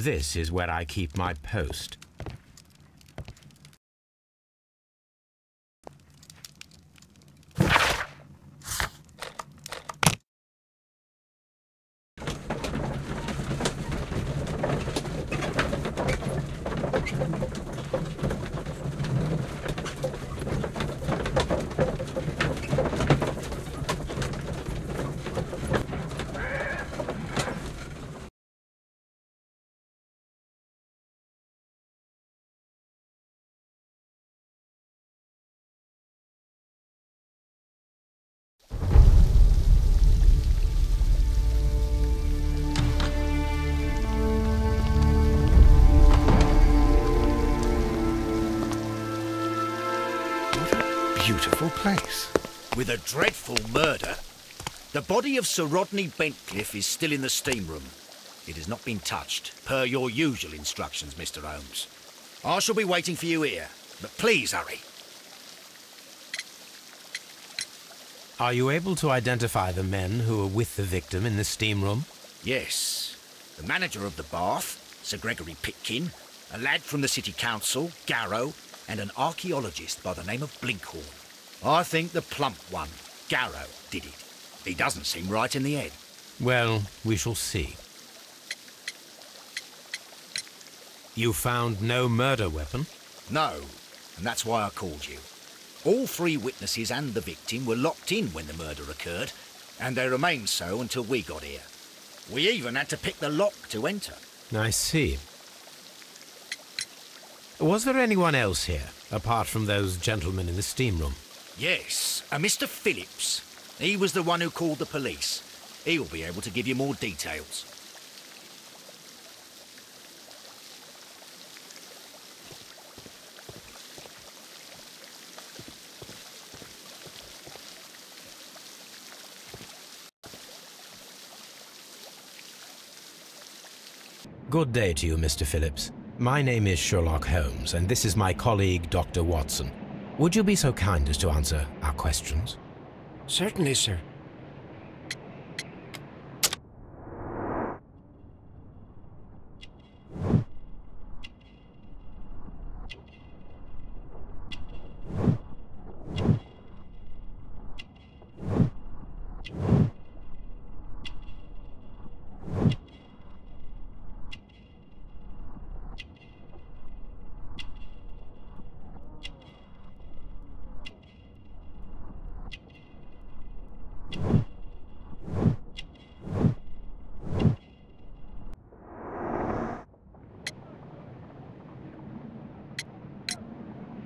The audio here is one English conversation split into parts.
This is where I keep my post. Beautiful place. With a dreadful murder. The body of Sir Rodney Bentcliffe is still in the steam room. It has not been touched, per your usual instructions, Mr. Holmes. I shall be waiting for you here, but please hurry. Are you able to identify the men who were with the victim in the steam room? Yes. The manager of the bath, Sir Gregory Pitkin, a lad from the City Council, Garrow, and an archaeologist by the name of Blinkhorn. I think the plump one, Garrow, did it. He doesn't seem right in the head. Well, we shall see. You found no murder weapon? No, and that's why I called you. All three witnesses and the victim were locked in when the murder occurred, and they remained so until we got here. We even had to pick the lock to enter. I see. Was there anyone else here, apart from those gentlemen in the steam room? Yes, a Mr. Phillips. He was the one who called the police. He'll be able to give you more details. Good day to you, Mr. Phillips. My name is Sherlock Holmes, and this is my colleague, Dr. Watson. Would you be so kind as to answer our questions? Certainly, sir.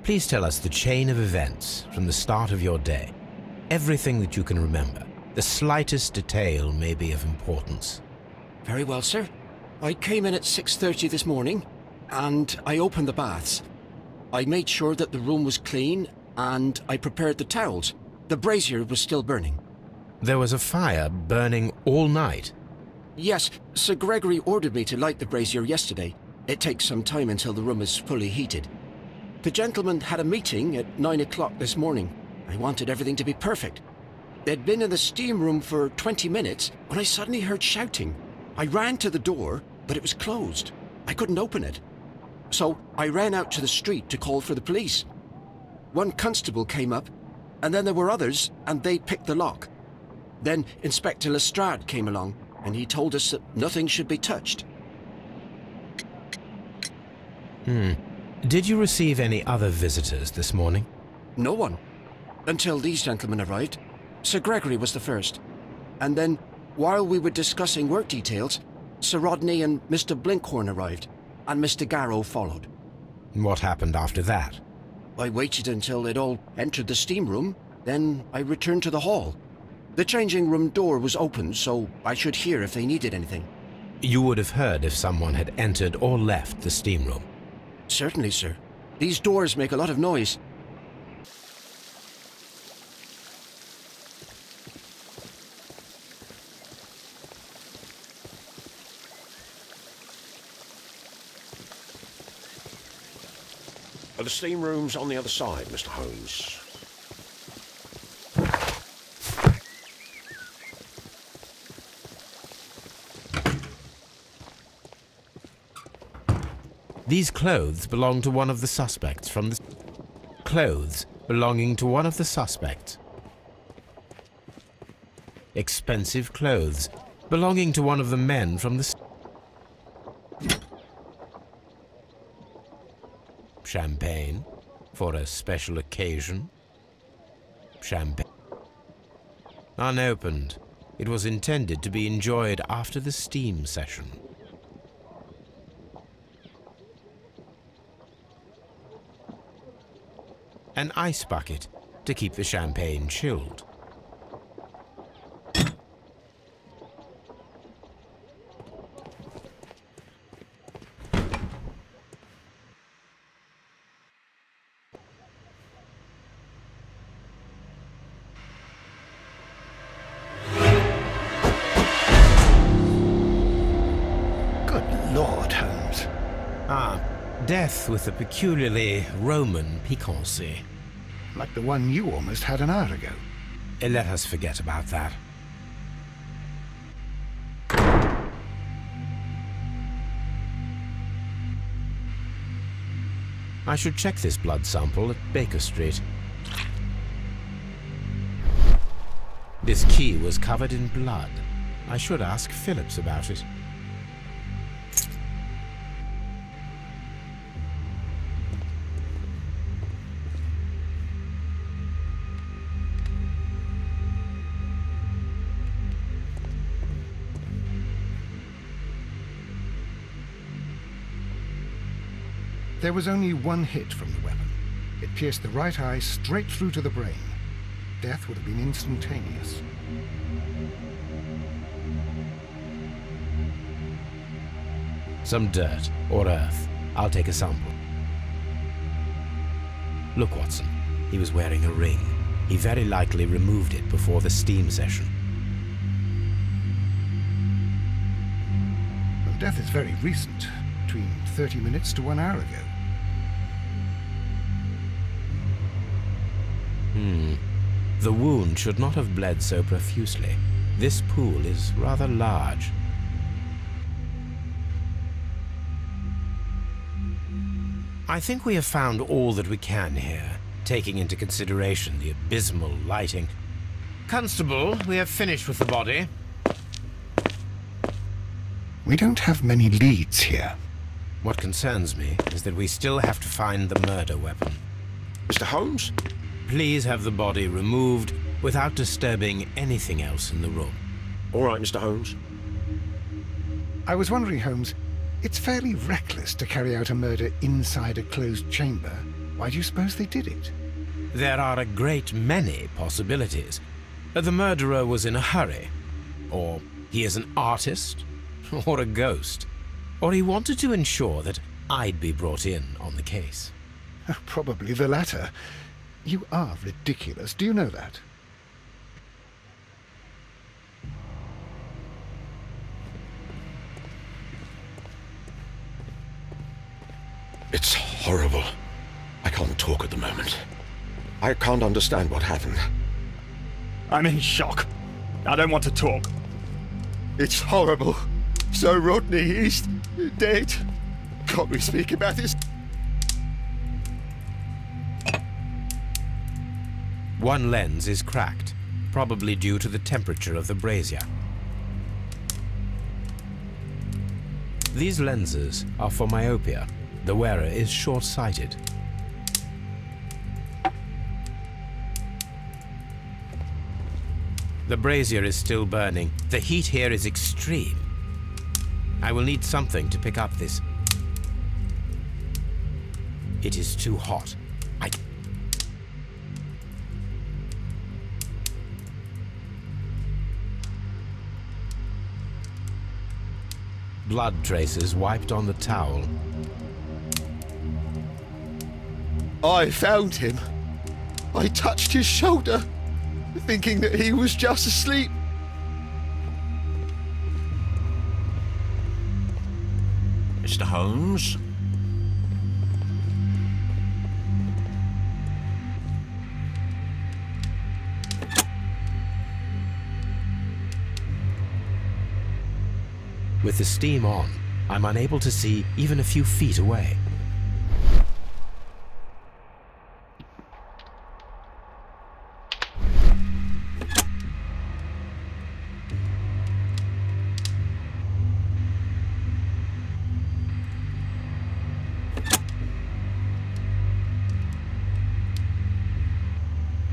Please tell us the chain of events from the start of your day. Everything that you can remember. The slightest detail may be of importance. Very well, sir. I came in at 6:30 this morning, and I opened the baths. I made sure that the room was clean, and I prepared the towels. The brazier was still burning. There was a fire burning all night. Yes, Sir Gregory ordered me to light the brazier yesterday. It takes some time until the room is fully heated. The gentlemen had a meeting at 9 o'clock this morning. I wanted everything to be perfect. They'd been in the steam room for 20 minutes when I suddenly heard shouting. I ran to the door, but it was closed. I couldn't open it. So I ran out to the street to call for the police. One constable came up, and then there were others, and they picked the lock. Then Inspector Lestrade came along, and he told us that nothing should be touched. Did you receive any other visitors this morning? No one. Until these gentlemen arrived. Sir Gregory was the first. And then, while we were discussing work details, Sir Rodney and Mr. Blinkhorn arrived, and Mr. Garrow followed. What happened after that? I waited until they'd all entered the steam room, then I returned to the hall. The changing room door was open, so I should hear if they needed anything. You would have heard if someone had entered or left the steam room. Certainly, sir. These doors make a lot of noise. The steam room's on the other side, Mr. Holmes. These clothes belong to one of the suspects from the... Clothes belonging to one of the suspects. Expensive clothes belonging to one of the men from the... Champagne for a special occasion. Champagne. Unopened. It was intended to be enjoyed after the steam session. An ice bucket to keep the champagne chilled. Death with a peculiarly Roman piquancy. Like the one you almost had an hour ago. Let us forget about that. I should check this blood sample at Baker Street. This key was covered in blood. I should ask Phillips about it. There was only one hit from the weapon. It pierced the right eye straight through to the brain. Death would have been instantaneous. Some dirt or earth. I'll take a sample. Look, Watson. He was wearing a ring. He very likely removed it before the steam session. Well, death is very recent. Between 30 minutes to 1 hour ago. The wound should not have bled so profusely. This pool is rather large. I think we have found all that we can here, taking into consideration the abysmal lighting. Constable, we have finished with the body. We don't have many leads here. What concerns me is that we still have to find the murder weapon. Mr. Holmes? Please have the body removed without disturbing anything else in the room. All right, Mr. Holmes. I was wondering, Holmes, it's fairly reckless to carry out a murder inside a closed chamber. Why do you suppose they did it? There are a great many possibilities. The murderer was in a hurry, or he is an artist, or a ghost, or he wanted to ensure that I'd be brought in on the case. Probably the latter. You are ridiculous. Do you know that? It's horrible. I can't talk at the moment. I can't understand what happened. I'm in shock. I don't want to talk. It's horrible. So Rodney, he's dead. Can't we speak about this? One lens is cracked, probably due to the temperature of the brazier. These lenses are for myopia. The wearer is short-sighted. The brazier is still burning. The heat here is extreme. I will need something to pick up this. It is too hot. Blood traces wiped on the towel. I found him. I touched his shoulder, thinking that he was just asleep. Mr. Holmes? With the steam on, I'm unable to see even a few feet away.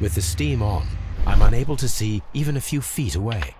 With the steam on, I'm unable to see even a few feet away.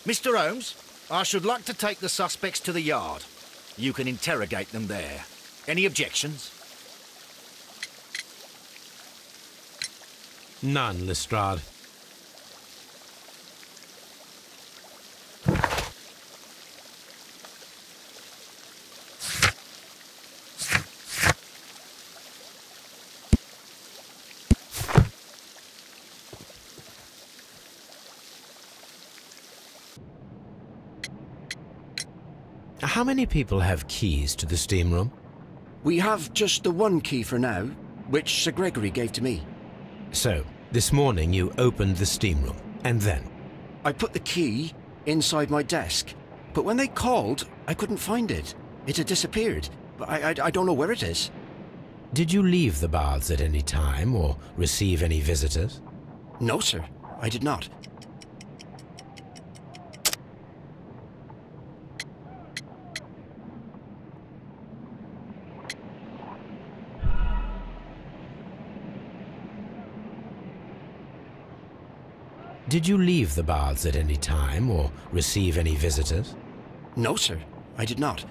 Mr. Holmes, I should like to take the suspects to the yard. You can interrogate them there. Any objections? None, Lestrade. How many people have keys to the steam room? We have just the one key for now, which Sir Gregory gave to me. So, this morning you opened the steam room, and then? I put the key inside my desk, but when they called, I couldn't find it. It had disappeared, but I don't know where it is. Did you leave the baths at any time, or receive any visitors? No, sir, I did not. Did you leave the baths at any time, or receive any visitors? No, sir, I did not.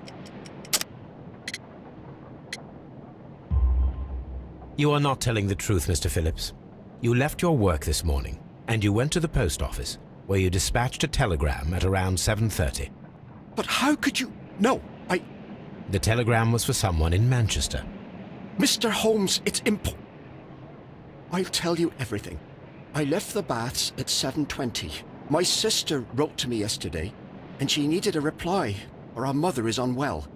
You are not telling the truth, Mr. Phillips. You left your work this morning, and you went to the post office, where you dispatched a telegram at around 7:30. But how could you... No, The telegram was for someone in Manchester. Mr. Holmes, it's I'll tell you everything. I left the baths at 7:20. My sister wrote to me yesterday, and she needed a reply, or our mother is unwell.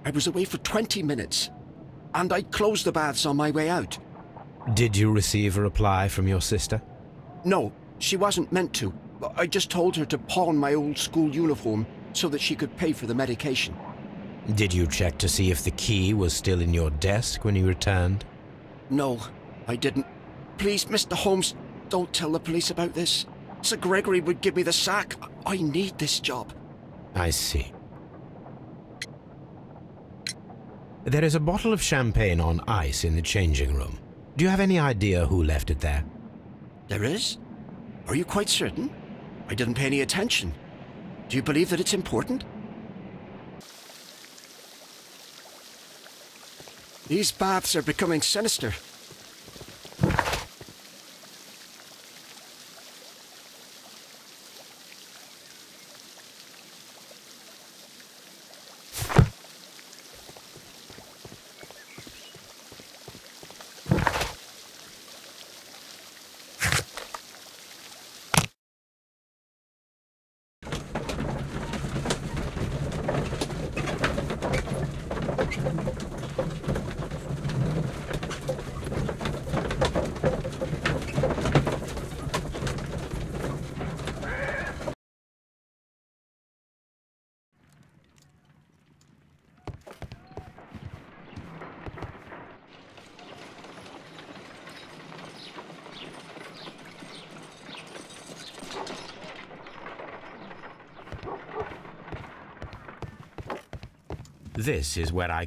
I was away for 20 minutes, and I closed the baths on my way out. Did you receive a reply from your sister? No, she wasn't meant to. I just told her to pawn my old school uniform so that she could pay for the medication. Did you check to see if the key was still in your desk when you returned? No, I didn't. Please, Mr. Holmes, don't tell the police about this. Sir Gregory would give me the sack. I need this job. I see. There is a bottle of champagne on ice in the changing room. Do you have any idea who left it there? There is? Are you quite certain? I didn't pay any attention. Do you believe that it's important? These baths are becoming sinister. This is where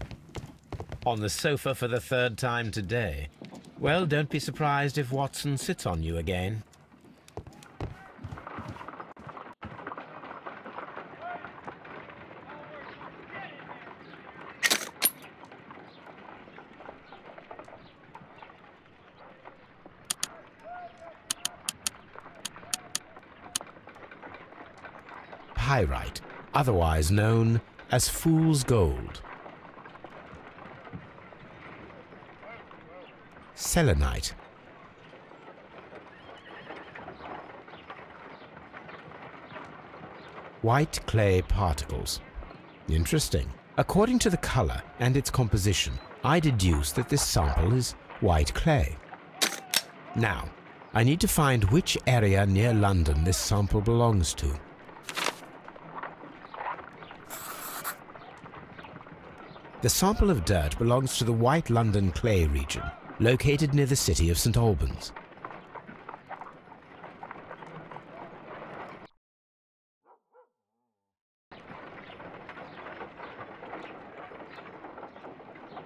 on the sofa for the third time today. Well, don't be surprised if Watson sits on you again. pyrite, otherwise known as fool's gold. Selenite. White clay particles. Interesting. According to the color and its composition, I deduce that this sample is white clay. Now, I need to find which area near London this sample belongs to. The sample of dirt belongs to the White London clay region, located near the city of St. Albans.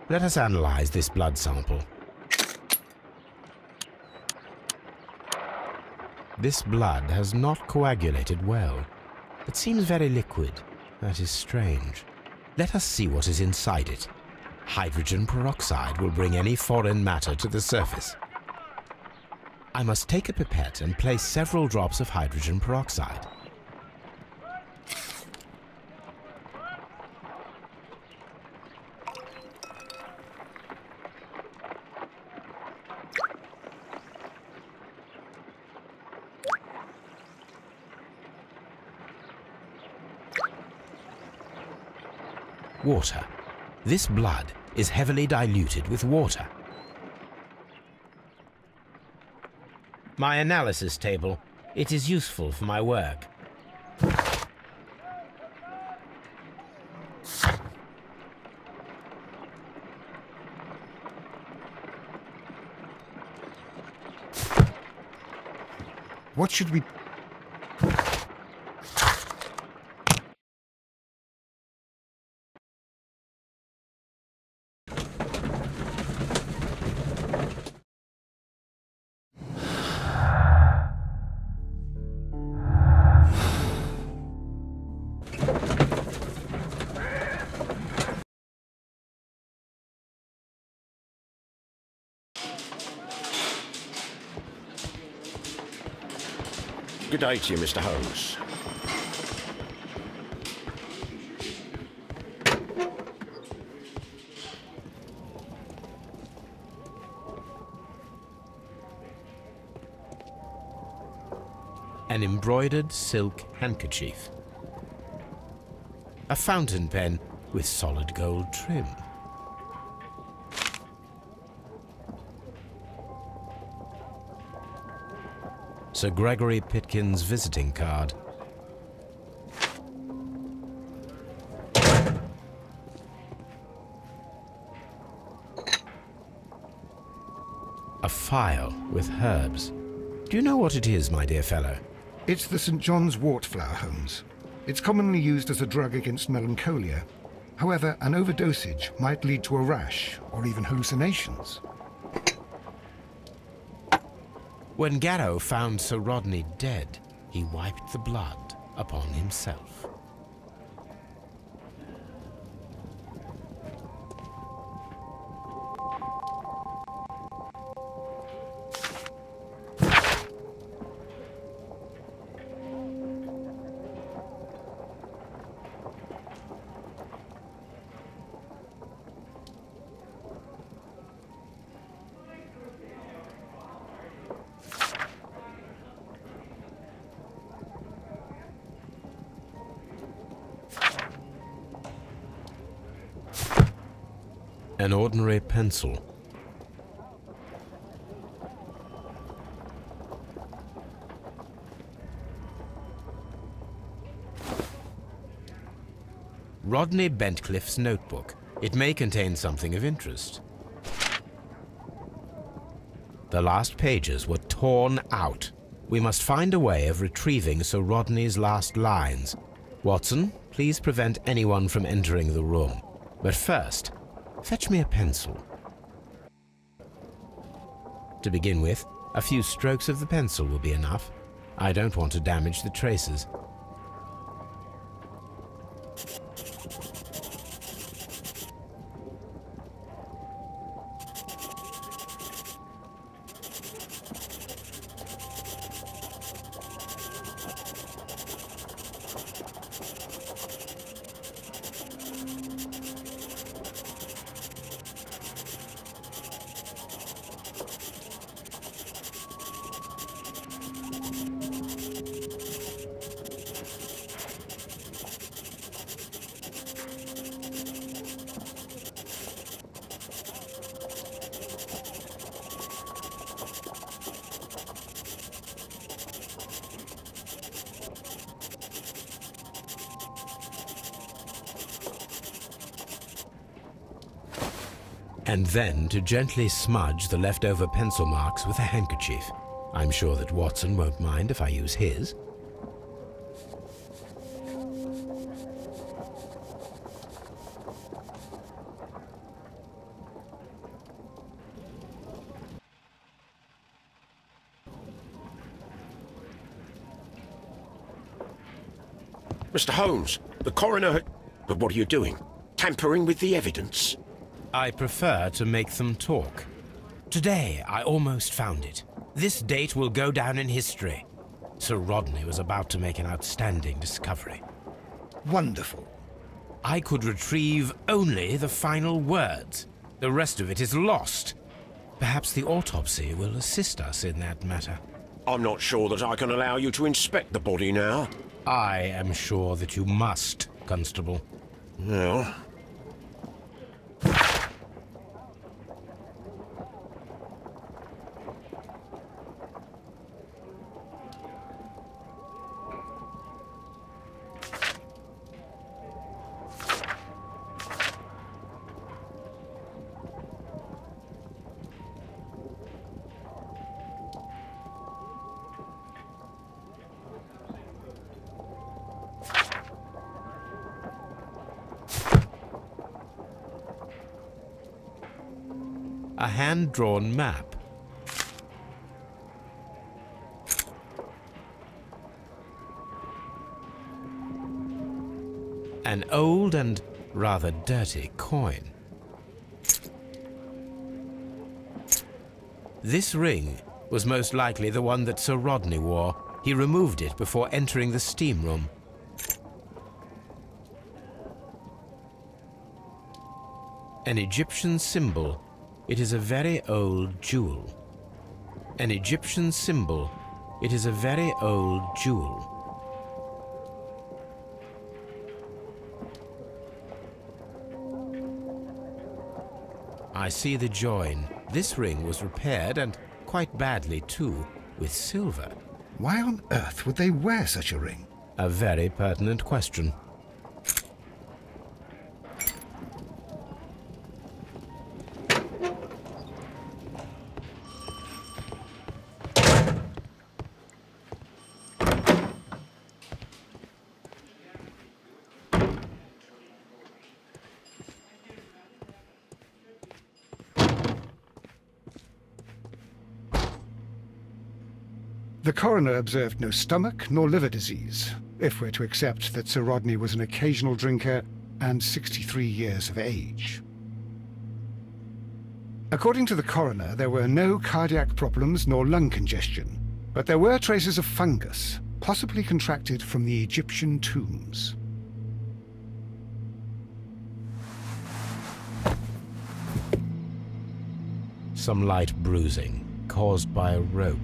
Let us analyze this blood sample. This blood has not coagulated well. It seems very liquid. That is strange. Let us see what is inside it. Hydrogen peroxide will bring any foreign matter to the surface. I must take a pipette and place several drops of hydrogen peroxide. Water. This blood is heavily diluted with water. My analysis table. It is useful for my work. What should we... Good day to you, Mr. Holmes. An embroidered silk handkerchief. A fountain pen with solid gold trim. Sir Gregory Pitkin's visiting card. A file with herbs. Do you know what it is, my dear fellow? It's the St. John's wort flower, Holmes. It's commonly used as a drug against melancholia. However, an overdosage might lead to a rash or even hallucinations. When Garrow found Sir Rodney dead, he wiped the blood upon himself. An ordinary pencil. Rodney Bentcliffe's notebook. It may contain something of interest. The last pages were torn out. We must find a way of retrieving Sir Rodney's last lines. Watson, please prevent anyone from entering the room. But first, fetch me a pencil. To begin with, a few strokes of the pencil will be enough. I don't want to damage the traces. and then to gently smudge the leftover pencil marks with a handkerchief. I'm sure that Watson won't mind if I use his. Mr. Holmes, the coroner... But what are you doing? Tampering with the evidence? I prefer to make them talk. Today, I almost found it. This date will go down in history. Sir Rodney was about to make an outstanding discovery. Wonderful. I could retrieve only the final words. The rest of it is lost. Perhaps the autopsy will assist us in that matter. I'm not sure that I can allow you to inspect the body now. I am sure that you must, Constable. Well... A hand-drawn map. An old and rather dirty coin. This ring was most likely the one that Sir Rodney wore. He removed it before entering the steam room. An Egyptian symbol. It is a very old jewel. An Egyptian symbol. It is a very old jewel. I see the join. This ring was repaired, and quite badly too, with silver. Why on earth would they wear such a ring? A very pertinent question. The coroner observed no stomach nor liver disease, if we're to accept that Sir Rodney was an occasional drinker and 63 years of age. According to the coroner, there were no cardiac problems nor lung congestion, but there were traces of fungus, possibly contracted from the Egyptian tombs. Some light bruising, caused by a rope.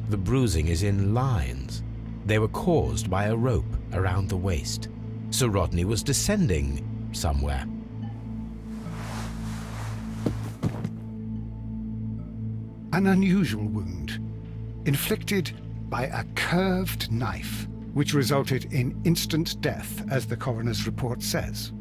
The bruising is in lines. They were caused by a rope around the waist. Sir Rodney was descending somewhere. An unusual wound, inflicted by a curved knife, which resulted in instant death, as the coroner's report says.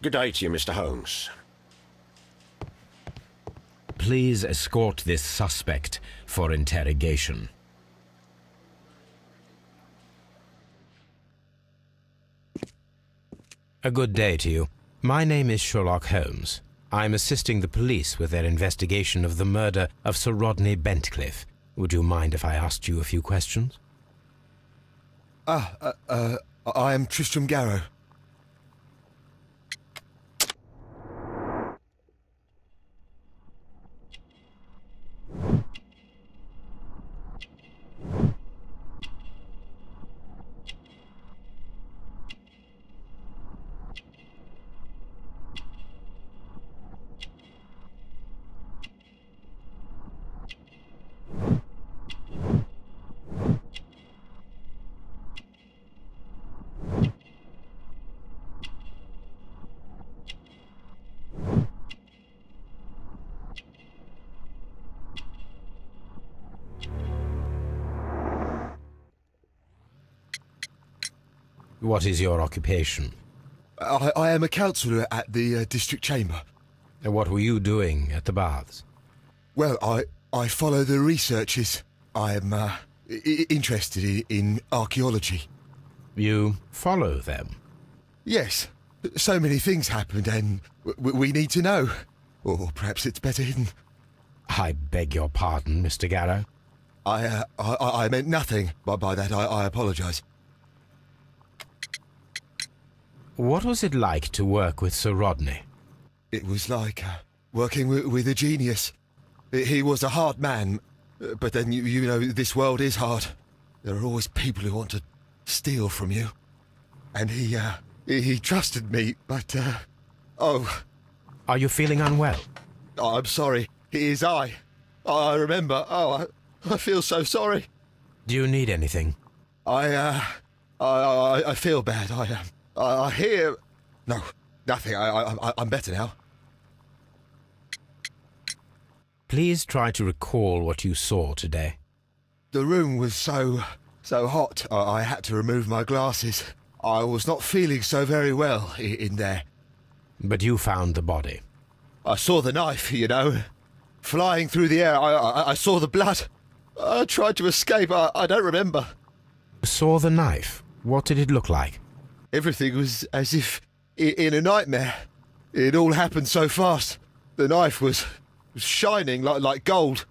Good day to you, Mr. Holmes. Please escort this suspect for interrogation. A good day to you. My name is Sherlock Holmes. I'm assisting the police with their investigation of the murder of Sir Rodney Bentcliffe. Would you mind if I asked you a few questions? I am Tristram Garrow. What is your occupation? I am a counsellor at the district chamber. And what were you doing at the baths? Well, I follow the researches. I am interested in archaeology. You follow them? Yes. So many things happened and we need to know. Or perhaps it's better hidden. I beg your pardon, Mr. Garrow. I meant nothing by that. I apologise. What was it like to work with Sir Rodney? It was like working with a genius. He was a hard man, but then, you know, this world is hard. There are always people who want to steal from you. And he trusted me, but, oh... Are you feeling unwell? Oh, I'm sorry. It is I remember. Oh, I feel so sorry. Do you need anything? I feel bad. I hear... No, nothing. I'm better now. Please try to recall what you saw today. The room was so hot, I had to remove my glasses. I was not feeling so very well in there. But you found the body. I saw the knife, you know, flying through the air. I saw the blood. I tried to escape. I don't remember. Saw the knife? What did it look like? Everything was as if in a nightmare. It all happened so fast. The knife was shining like gold.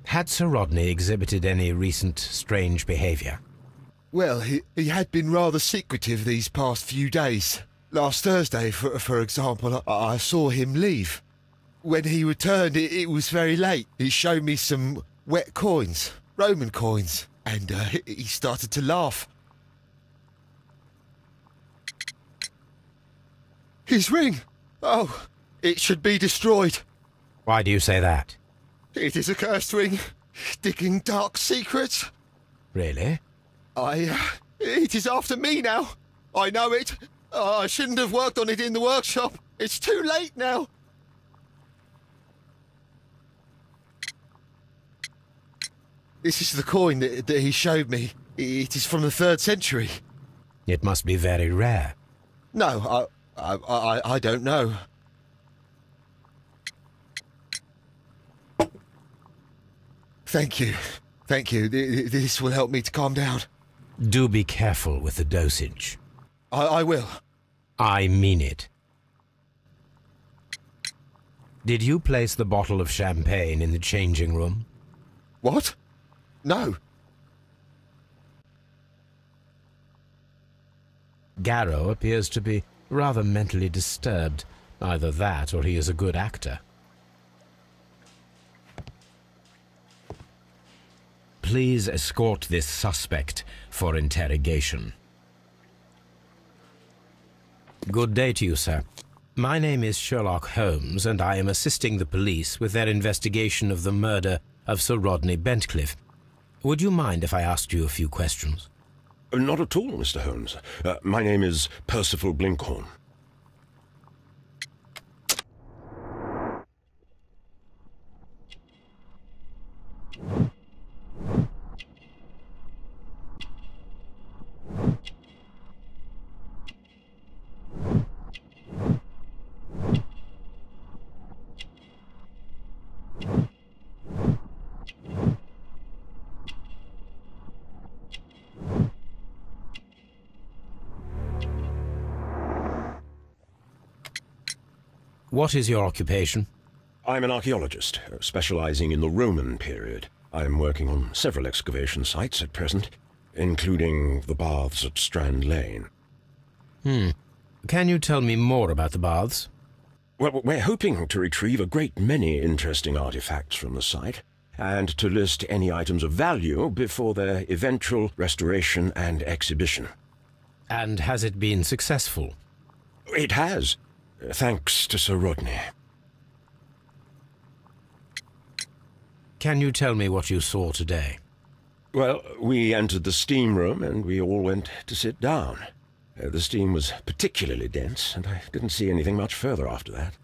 Had Sir Rodney exhibited any recent strange behaviour? Well, he had been rather secretive these past few days. Last Thursday, for example, I saw him leave. When he returned, it was very late. He showed me some wet coins, Roman coins, and he started to laugh. His ring! Oh, it should be destroyed. Why do you say that? It is a cursed ring, digging dark secrets. Really? It is after me now. I know it. I shouldn't have worked on it in the workshop. It's too late now. This is the coin that he showed me. It is from the 3rd century. It must be very rare. No, I don't know. Thank you. Thank you. This will help me to calm down. Do be careful with the dosage. I will. I mean it. Did you place the bottle of champagne in the changing room? What? No. Garrow appears to be rather mentally disturbed. Either that or he is a good actor. Please escort this suspect for interrogation. Good day to you, sir. My name is Sherlock Holmes, and I am assisting the police with their investigation of the murder of Sir Rodney Bentcliffe. Would you mind if I asked you a few questions? Not at all, Mr. Holmes. My name is Percival Blinkhorn. What is your occupation? I'm an archaeologist, specializing in the Roman period. I'm working on several excavation sites at present, including the baths at Strand Lane. Can you tell me more about the baths? Well, we're hoping to retrieve a great many interesting artifacts from the site, and to list any items of value before their eventual restoration and exhibition. And has it been successful? It has, thanks to Sir Rodney. Can you tell me what you saw today? Well, we entered the steam room and we all went to sit down. The steam was particularly dense, and I didn't see anything much further after that.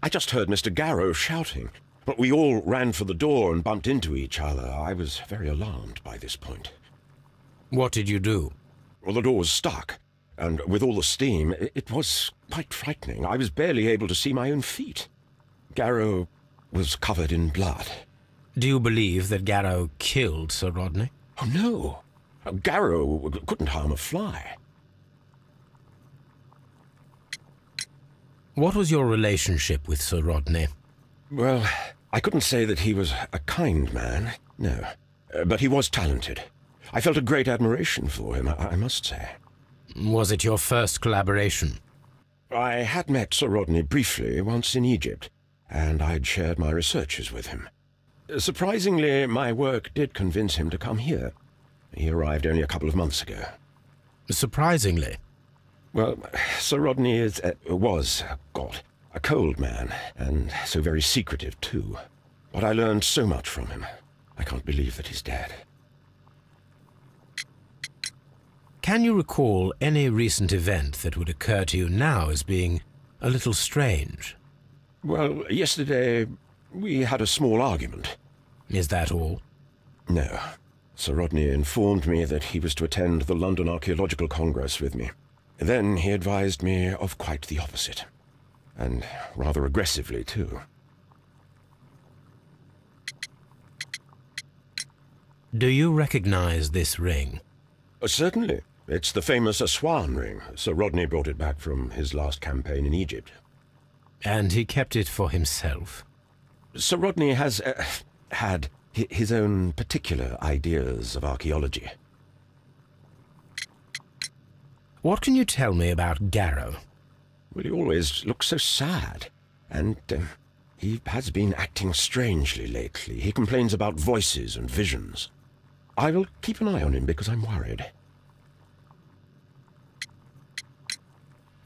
I just heard Mr. Garrow shouting, but we all ran for the door and bumped into each other. I was very alarmed by this point. What did you do? Well, the door was stuck, and with all the steam, it was quite frightening. I was barely able to see my own feet. Garrow was covered in blood. Do you believe that Garrow killed Sir Rodney? Oh, no. Garrow couldn't harm a fly. What was your relationship with Sir Rodney? Well, I couldn't say that he was a kind man, no. But he was talented. I felt a great admiration for him, I must say. Was it your first collaboration? I had met Sir Rodney briefly once in Egypt, and I'd shared my researches with him. Surprisingly, my work did convince him to come here. He arrived only a couple of months ago. Surprisingly? Well, Sir Rodney was a cold man, and so very secretive, too. But I learned so much from him. I can't believe that he's dead. Can you recall any recent event that would occur to you now as being a little strange? Well, yesterday we had a small argument. Is that all? No. Sir Rodney informed me that he was to attend the London Archaeological Congress with me. Then he advised me of quite the opposite. And rather aggressively, too. Do you recognize this ring? Certainly. It's the famous Aswan ring. Sir Rodney brought it back from his last campaign in Egypt. And he kept it for himself? Sir Rodney has had his own particular ideas of archaeology. What can you tell me about Garrow? Well, he always looks so sad, and he has been acting strangely lately. He complains about voices and visions. I will keep an eye on him because I'm worried.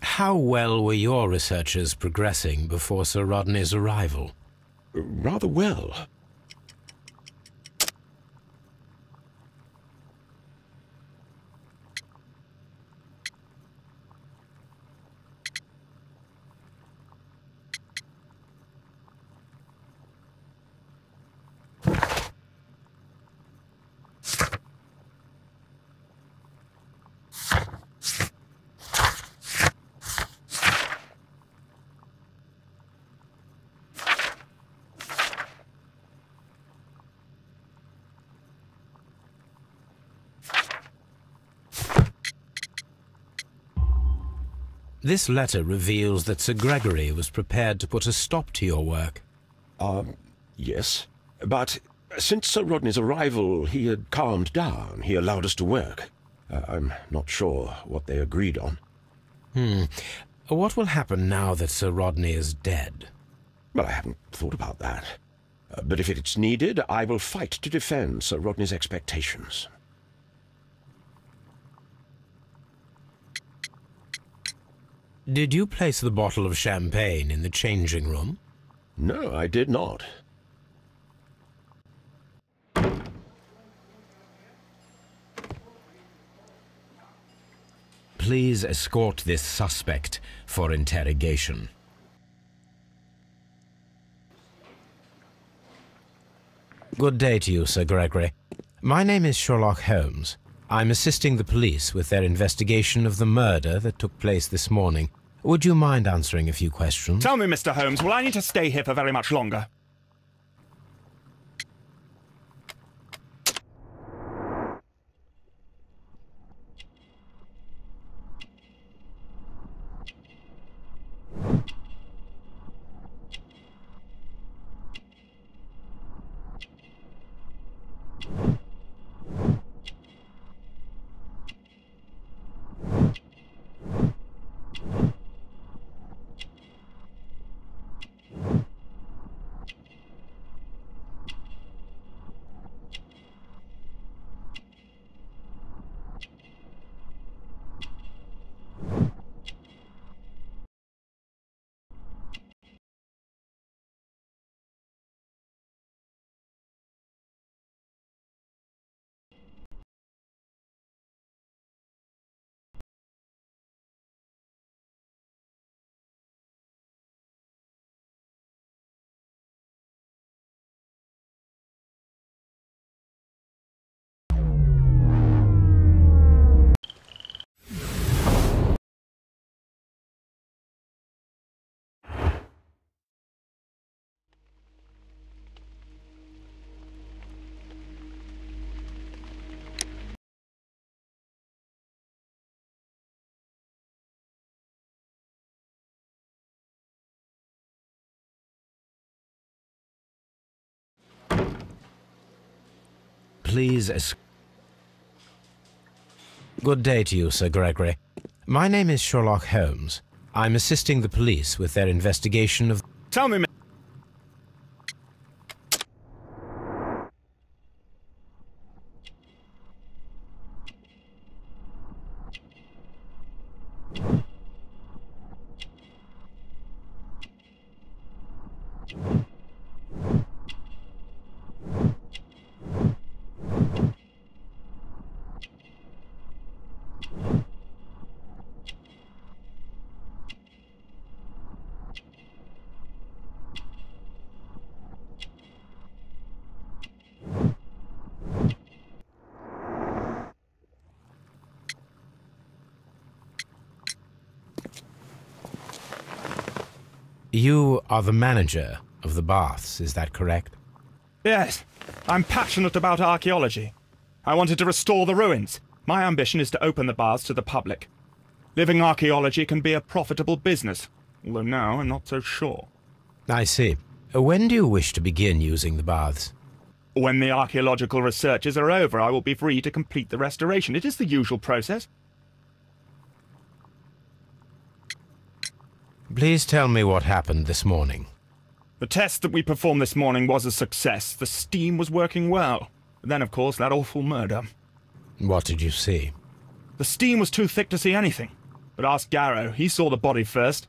How well were your researchers progressing before Sir Rodney's arrival? Rather well. This letter reveals that Sir Gregory was prepared to put a stop to your work. Yes. But since Sir Rodney's arrival, he had calmed down. He allowed us to work. I'm not sure what they agreed on. What will happen now that Sir Rodney is dead? Well, I haven't thought about that. But if it's needed, I will fight to defend Sir Rodney's expectations. Did you place the bottle of champagne in the changing room? No, I did not. Please escort this suspect for interrogation. Good day to you, Sir Gregory. My name is Sherlock Holmes. I'm assisting the police with their investigation of the murder that took place this morning. Would you mind answering a few questions? Tell me, Mr. Holmes, will I need to stay here for very much longer? please Good day to you, Sir Gregory. My name is Sherlock Holmes. I'm assisting the police with their investigation of... Tell me, You are the manager of the baths, is that correct? Yes, I'm passionate about archaeology. I wanted to restore the ruins. My ambition is to open the baths to the public. Living archaeology can be a profitable business, although now I'm not so sure. I see. When do you wish to begin using the baths? When the archaeological researches are over, I will be free to complete the restoration. It is the usual process. Please tell me what happened this morning. The test that we performed this morning was a success. The steam was working well. But then, of course, that awful murder. What did you see? The steam was too thick to see anything. But ask Garrow. He saw the body first.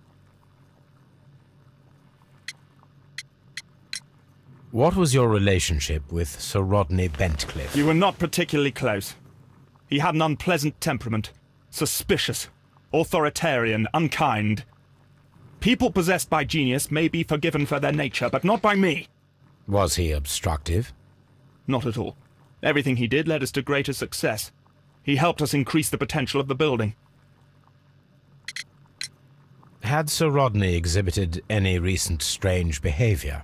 What was your relationship with Sir Rodney Bentcliffe? We were not particularly close. He had an unpleasant temperament. Suspicious. Authoritarian. Unkind. People possessed by genius may be forgiven for their nature, but not by me. Was he obstructive? Not at all. Everything he did led us to greater success. He helped us increase the potential of the building. Had Sir Rodney exhibited any recent strange behavior?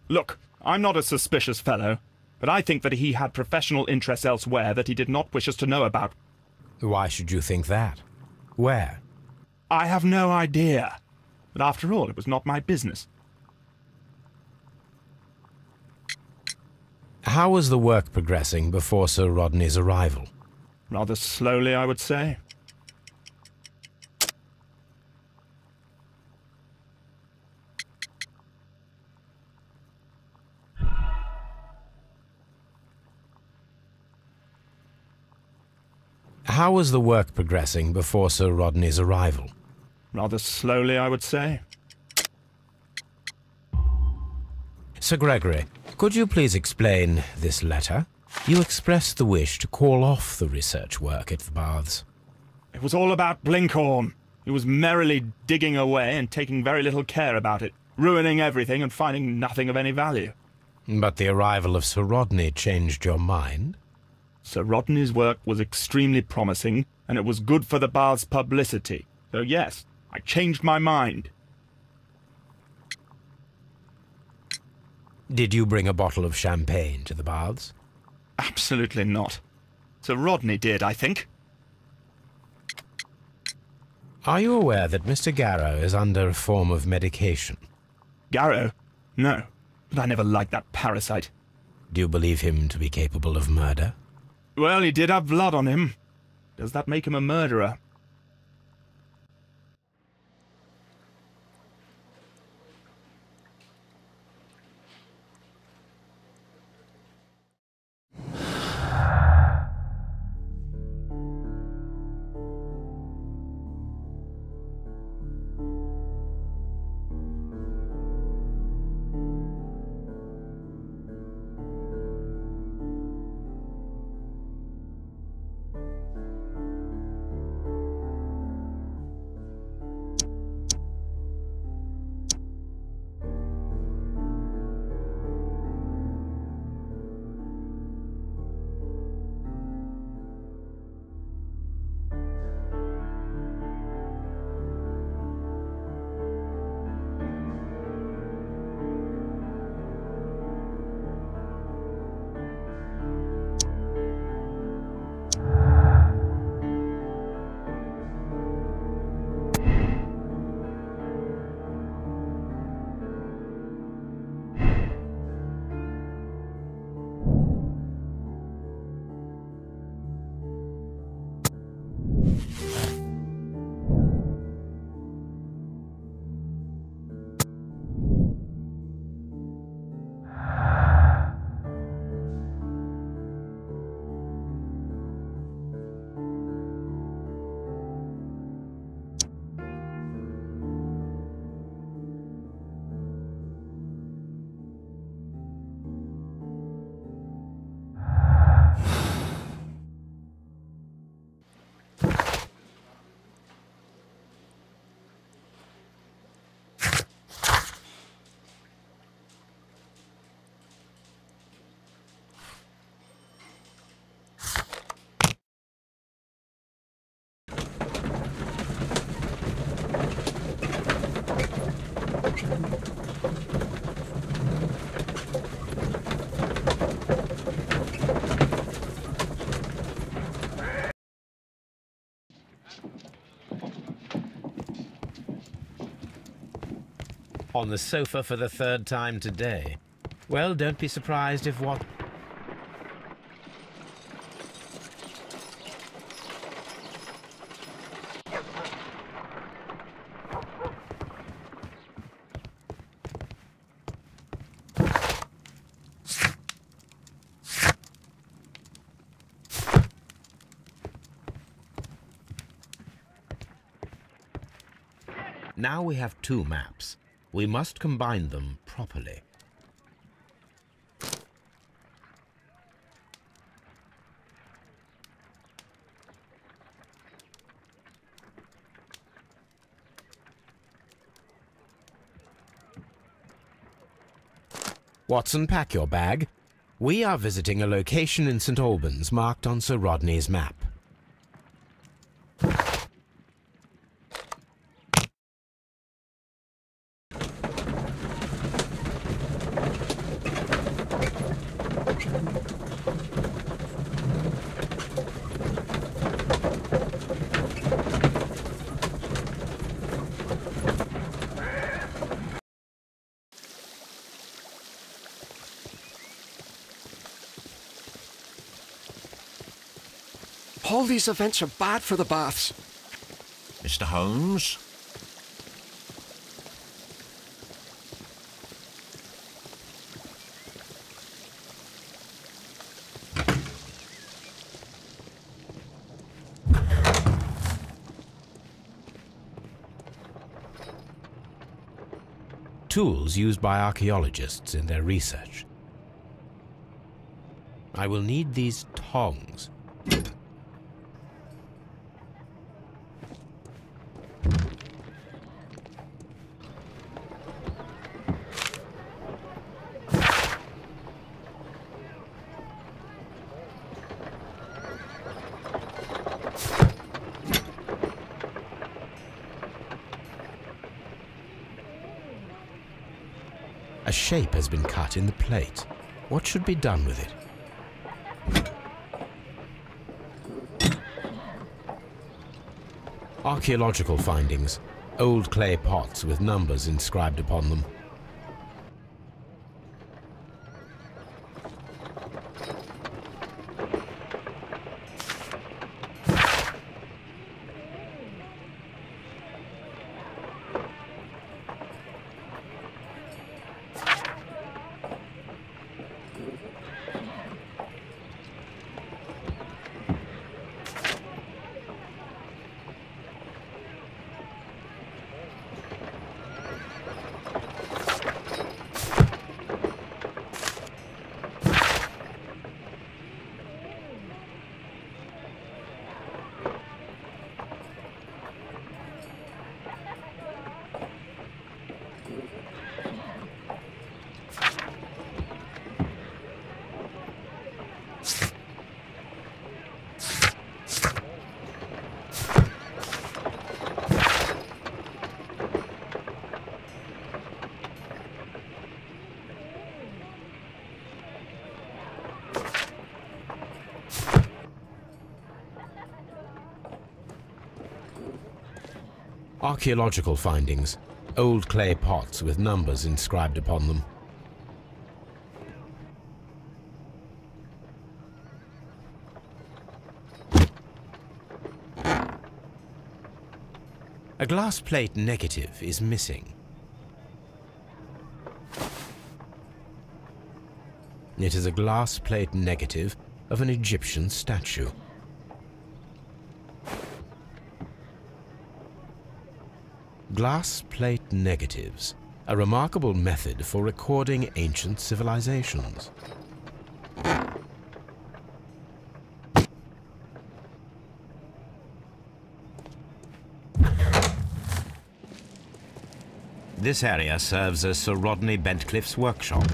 Look, I'm not a suspicious fellow, but I think that he had professional interests elsewhere that he did not wish us to know about. Why should you think that? Where? I have no idea. But after all, it was not my business. How was the work progressing before Sir Rodney's arrival? Rather slowly, I would say. How was the work progressing before Sir Rodney's arrival? Rather slowly, I would say. Sir Gregory, could you please explain this letter? You expressed the wish to call off the research work at the baths. It was all about Blinkhorn. He was merrily digging away and taking very little care about it, ruining everything and finding nothing of any value. But the arrival of Sir Rodney changed your mind? Sir Rodney's work was extremely promising, and it was good for the bath's publicity. So yes, I changed my mind. Did you bring a bottle of champagne to the baths? Absolutely not. Sir Rodney did, I think. Are you aware that Mr. Garrow is under a form of medication? Garrow? No, but I never liked that parasite. Do you believe him to be capable of murder? Well, he did have blood on him. Does that make him a murderer? On the sofa for the third time today. Well, don't be surprised if what... Now we have two maps. We must combine them properly. Watson, pack your bag. We are visiting a location in St. Albans marked on Sir Rodney's map. All these events are bad for the baths. Mr. Holmes? Tools used by archaeologists in their research. I will need these tongs. A shape has been cut in the plate. What should be done with it? Archaeological findings. Old clay pots with numbers inscribed upon them. Archaeological findings. Old clay pots with numbers inscribed upon them. A glass plate negative is missing. It is a glass plate negative of an Egyptian statue. Glass plate negatives, a remarkable method for recording ancient civilizations. This area serves as Sir Rodney Bentcliffe's workshop.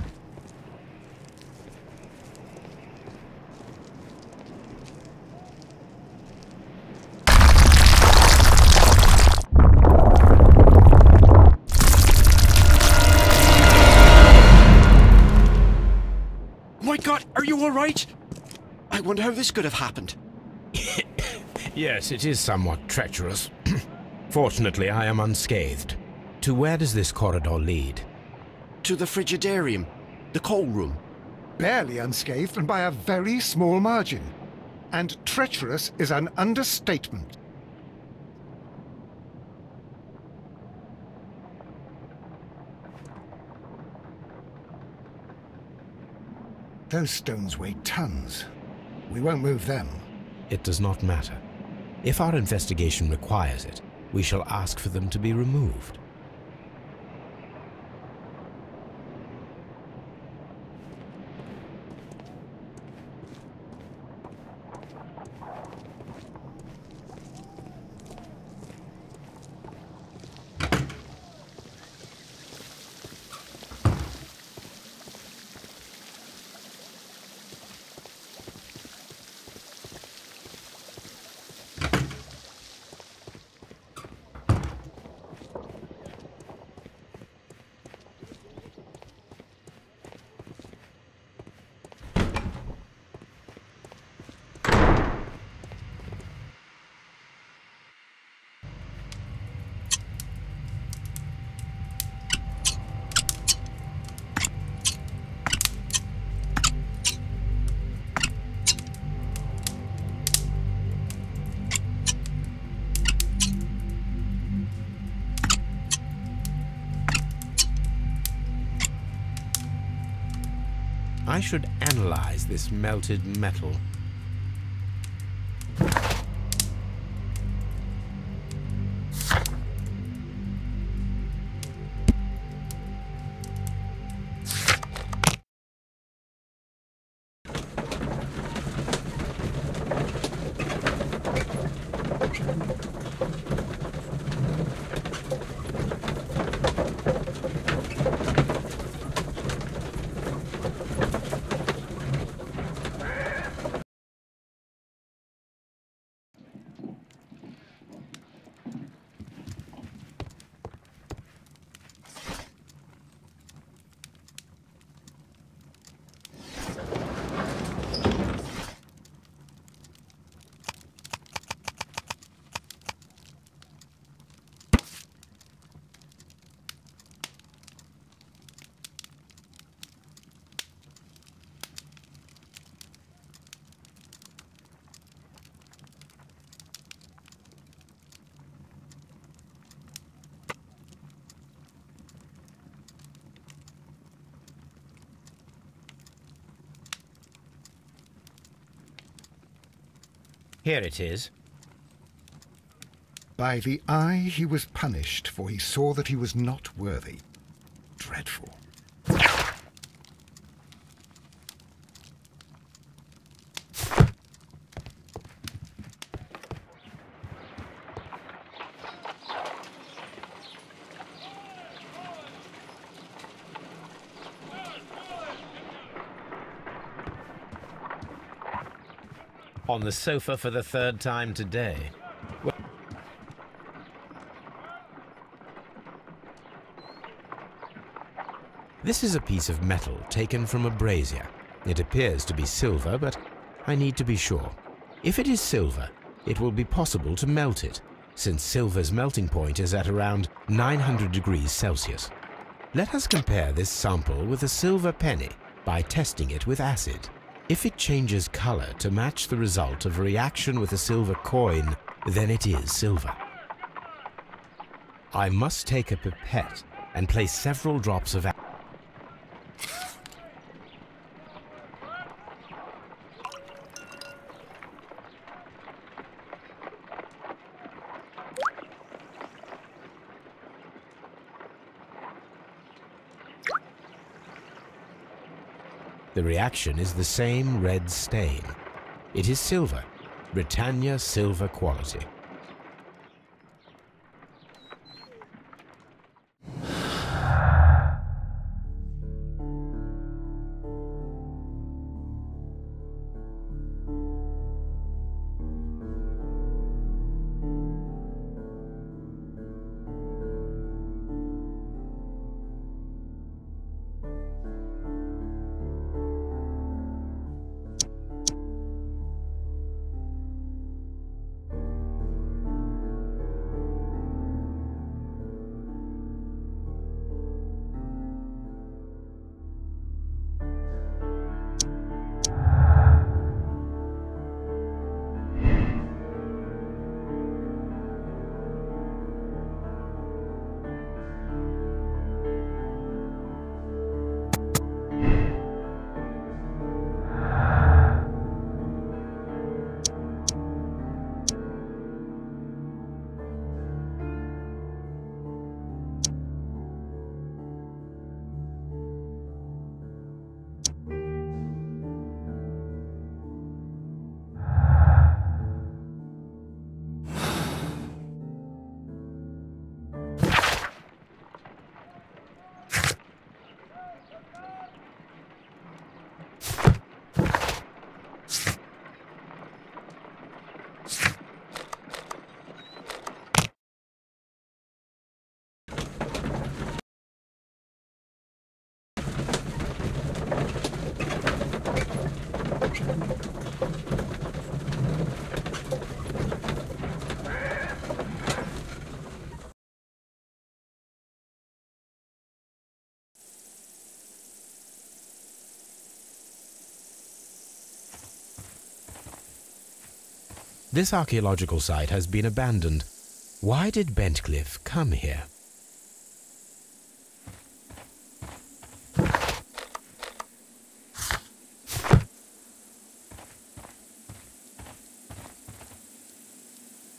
All right? I wonder how this could have happened. Yes, it is somewhat treacherous. Fortunately, I am unscathed. To where does this corridor lead? To the frigidarium, the coal room. Barely unscathed and by a very small margin. And treacherous is an understatement. Those stones weigh tons. We won't move them. It does not matter. If our investigation requires it, we shall ask for them to be removed. I should analyze this melted metal. Here it is. By the eye he was punished, for he saw that he was not worthy. Dreadful. On the sofa for the third time today. This is a piece of metal taken from a brazier. It appears to be silver, but I need to be sure. If it is silver, it will be possible to melt it, since silver's melting point is at around 900 degrees Celsius. Let us compare this sample with a silver penny by testing it with acid. If it changes color to match the result of a reaction with a silver coin, then it is silver. I must take a pipette and place several drops of acid. The reaction is the same red stain. It is silver, Britannia silver quality. This archaeological site has been abandoned. Why did Bentcliffe come here?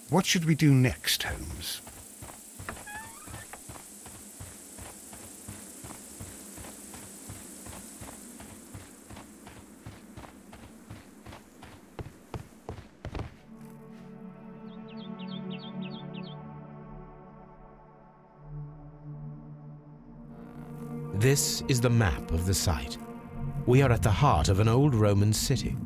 What should we do next, Holmes? This is the map of the site. We are at the heart of an old Roman city.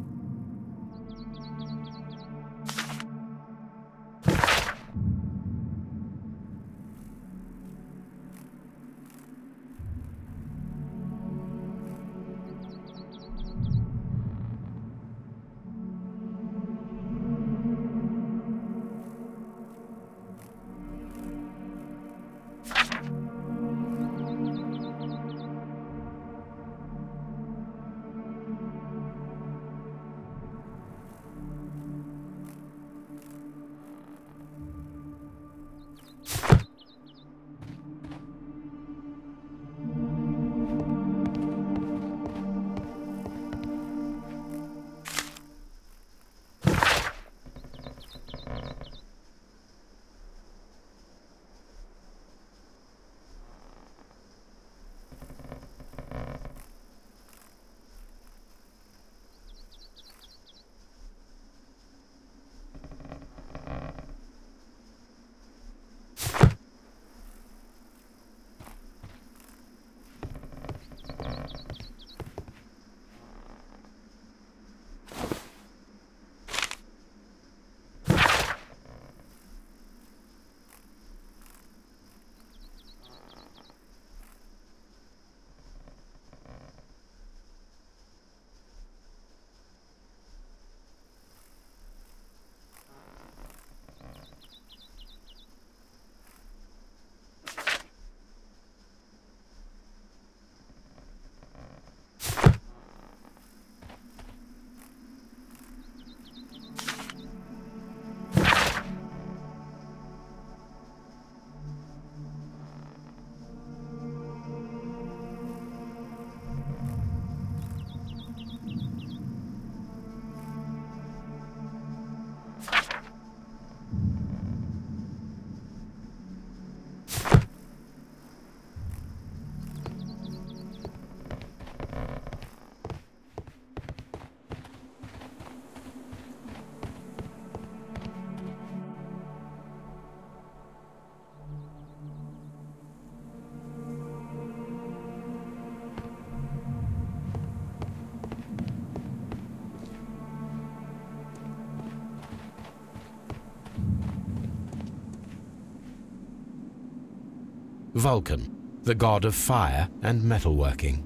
Vulcan, the god of fire and metalworking.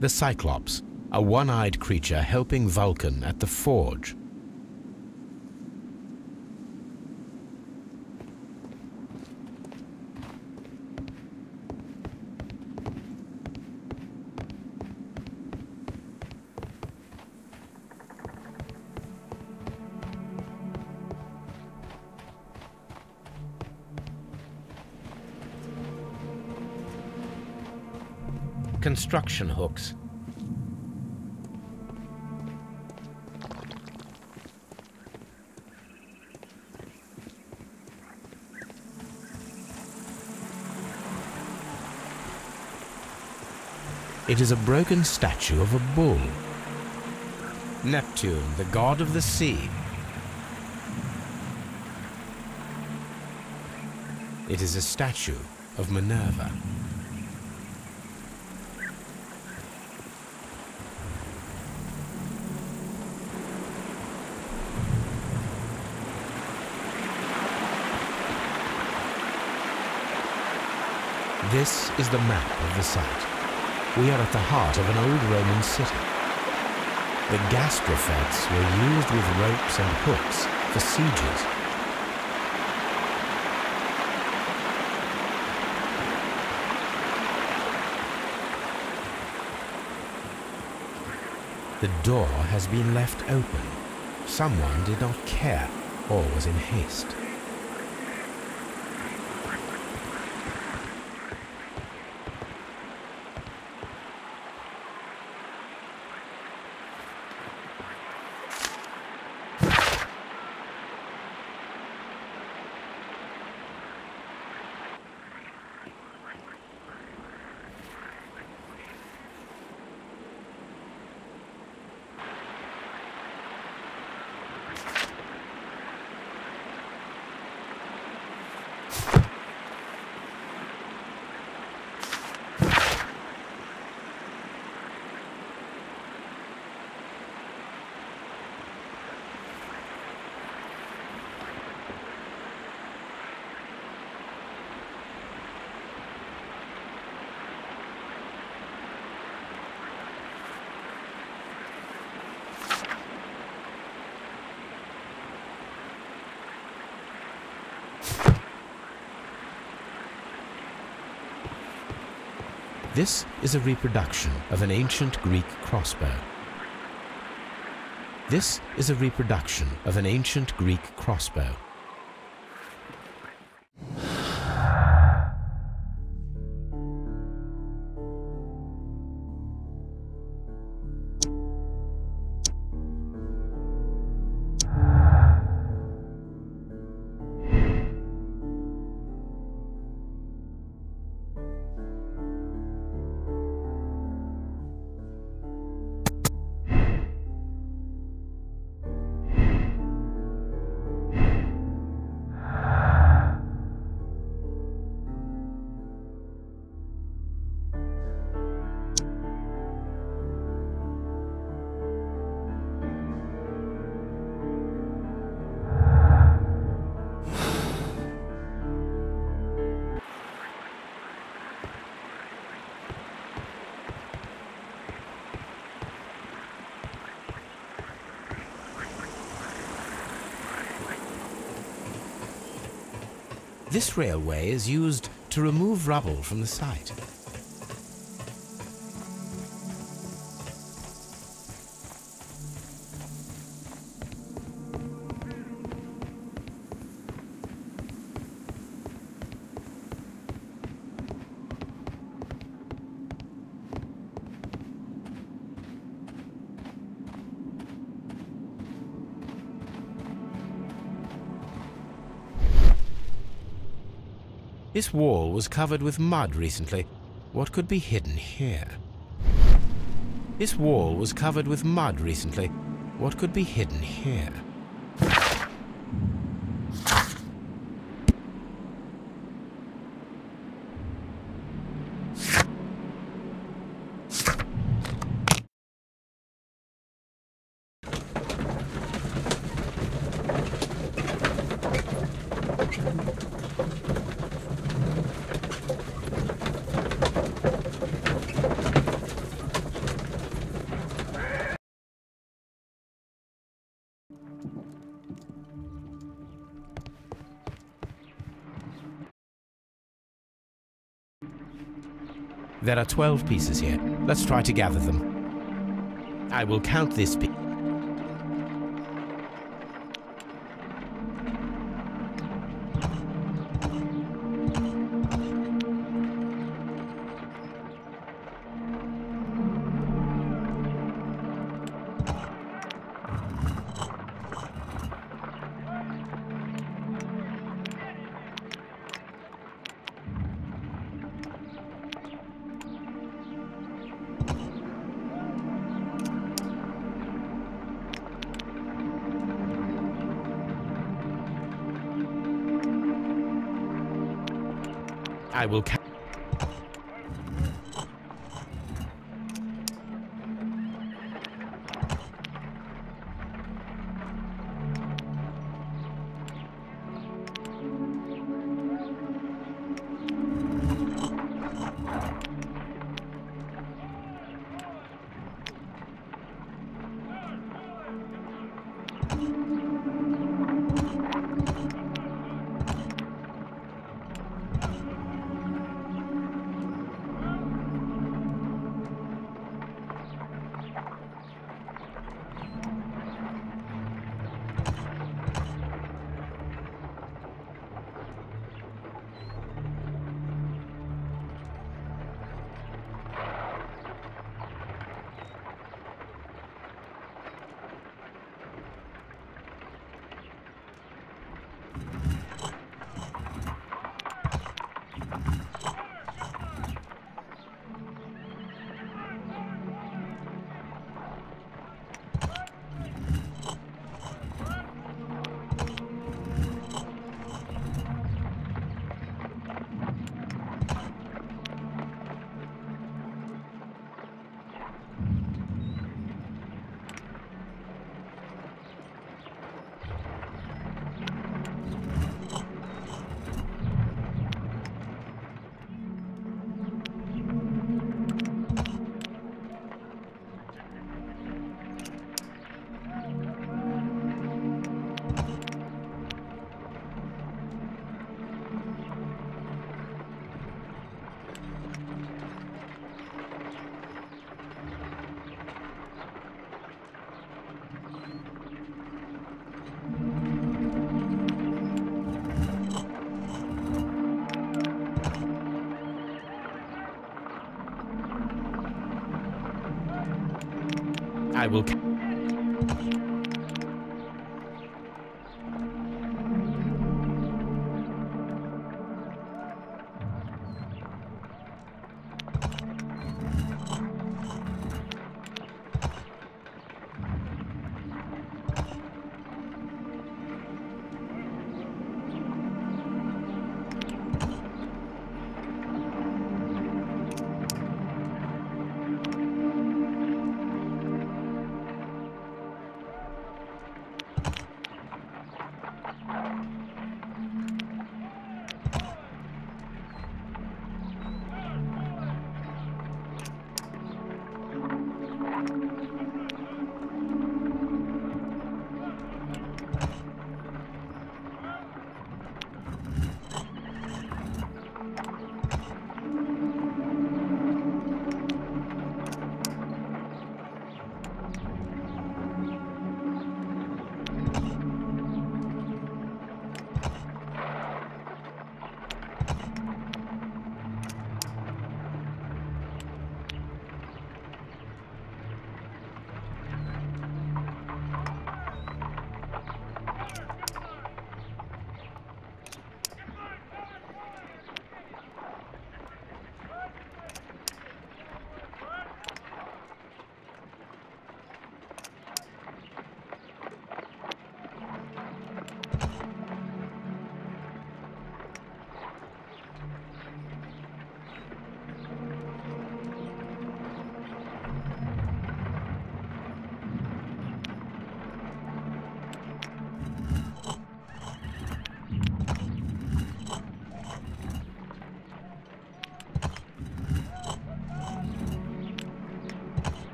The Cyclops, a one-eyed creature helping Vulcan at the forge. Construction hooks. It is a broken statue of a bull. Neptune, the god of the sea. It is a statue of Minerva. This is the map of the site. We are at the heart of an old Roman city. The gastrofeds were used with ropes and hooks for sieges. The door has been left open. Someone did not care or was in haste. This is a reproduction of an ancient Greek crossbow. This is a reproduction of an ancient Greek crossbow. This railway is used to remove rubble from the site. This wall was covered with mud recently. What could be hidden here? This wall was covered with mud recently. What could be hidden here? There are 12 pieces here. Let's try to gather them. I will count this piece. I will count. I will...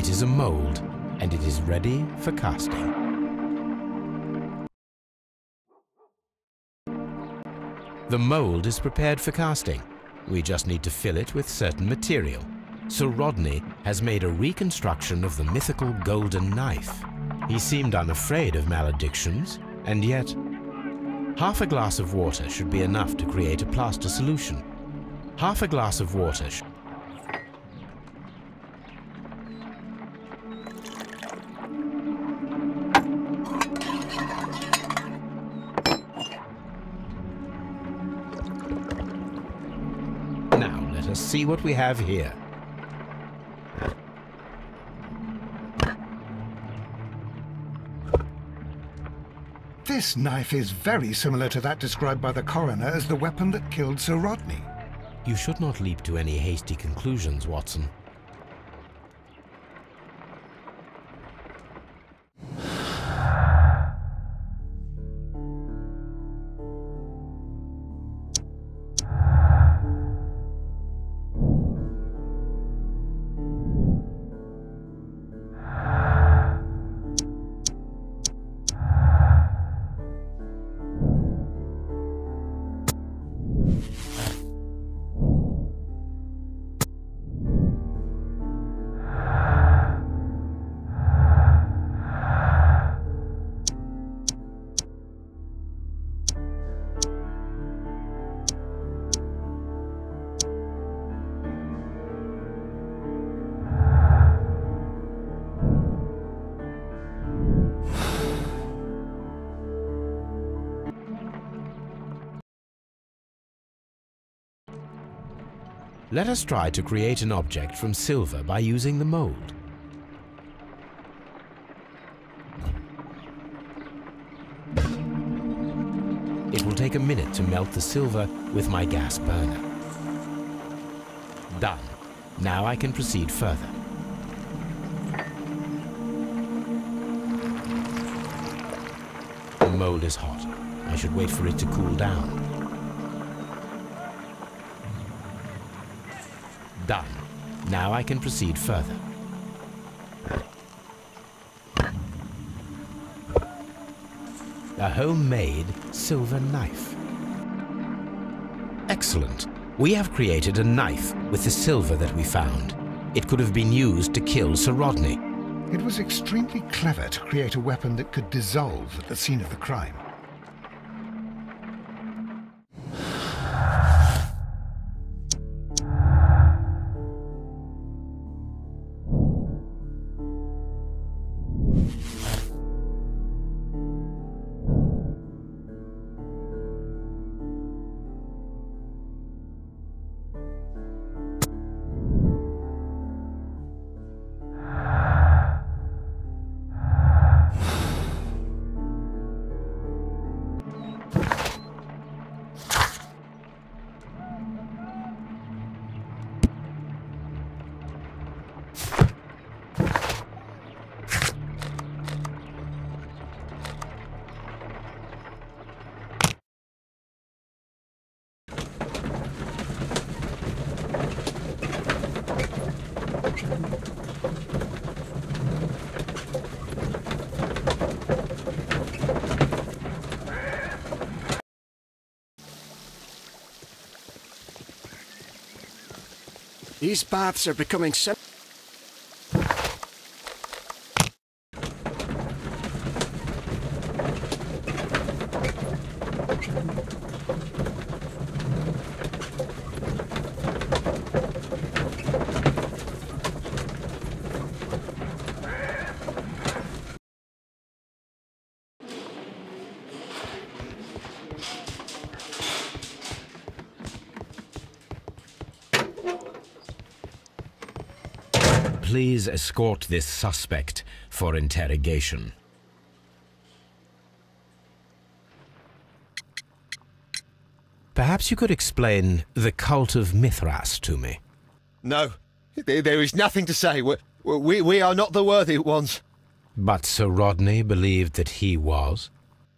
It is a mold, and it is ready for casting. The mold is prepared for casting. We just need to fill it with certain material. Sir Rodney has made a reconstruction of the mythical golden knife. He seemed unafraid of maledictions, and yet half a glass of water should be enough to create a plaster solution. Half a glass of water Now let us see what we have here. This knife is very similar to that described by the coroner as the weapon that killed Sir Rodney. You should not leap to any hasty conclusions, Watson. Let us try to create an object from silver by using the mold. It will take a minute to melt the silver with my gas burner. Done. Now I can proceed further. The mold is hot. I should wait for it to cool down. Done. Now I can proceed further. A homemade silver knife. Excellent. We have created a knife with the silver that we found. It could have been used to kill Sir Rodney. It was extremely clever to create a weapon that could dissolve at the scene of the crime. These baths are becoming Please escort this suspect for interrogation. Perhaps you could explain the cult of Mithras to me. No, there is nothing to say. We are not the worthy ones. But Sir Rodney believed that he was?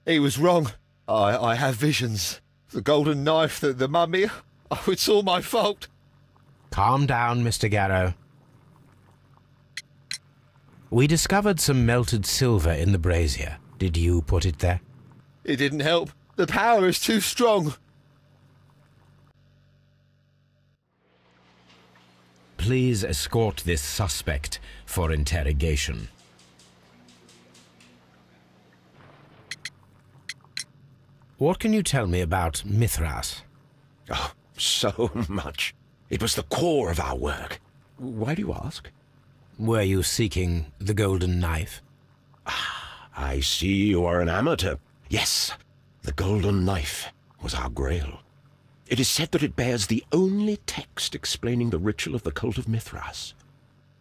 He was wrong. I have visions. The golden knife, the mummy. Oh, it's all my fault. Calm down, Mr. Garrow. We discovered some melted silver in the brazier. Did you put it there? It didn't help. The power is too strong. Please escort this suspect for interrogation. What can you tell me about Mithras? Oh, so much. It was the core of our work. Why do you ask? Were you seeking the golden knife? I see you are an amateur. Yes, the golden knife was our grail. It is said that it bears the only text explaining the ritual of the cult of Mithras.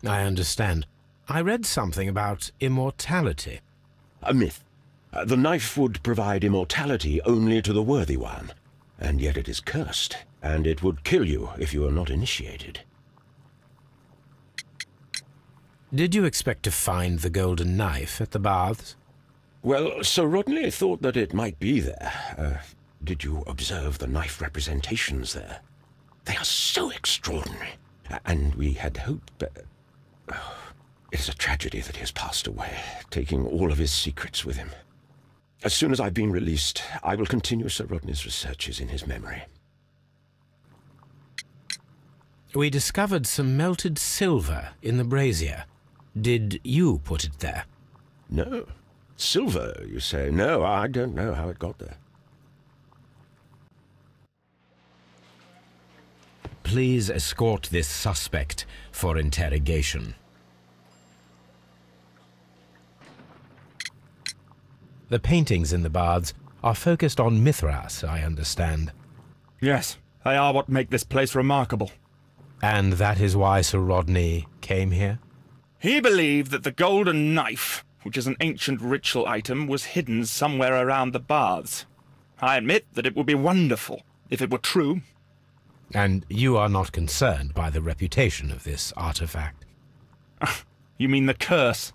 I understand. I read something about immortality. A myth. The knife would provide immortality only to the worthy one, and yet it is cursed, and it would kill you if you are not initiated. Did you expect to find the golden knife at the baths? Well, Sir Rodney thought that it might be there. Did you observe the knife representations there? They are so extraordinary, and we had hoped that... It is a tragedy that he has passed away, taking all of his secrets with him. As soon as I've been released, I will continue Sir Rodney's researches in his memory. We discovered some melted silver in the brazier. Did you put it there? No. Silver, you say? No, I don't know how it got there. Please escort this suspect for interrogation. The paintings in the baths are focused on Mithras, I understand. Yes, they are what make this place remarkable. And that is why Sir Rodney came here? He believed that the golden knife, which is an ancient ritual item, was hidden somewhere around the baths. I admit that it would be wonderful if it were true. And you are not concerned by the reputation of this artifact? You mean the curse?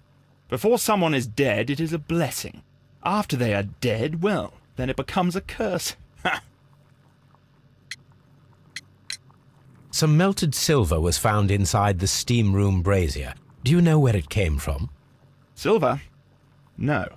Before someone is dead, it is a blessing. After they are dead, well, then it becomes a curse. Some melted silver was found inside the steam room brazier. Do you know where it came from? Silver? No.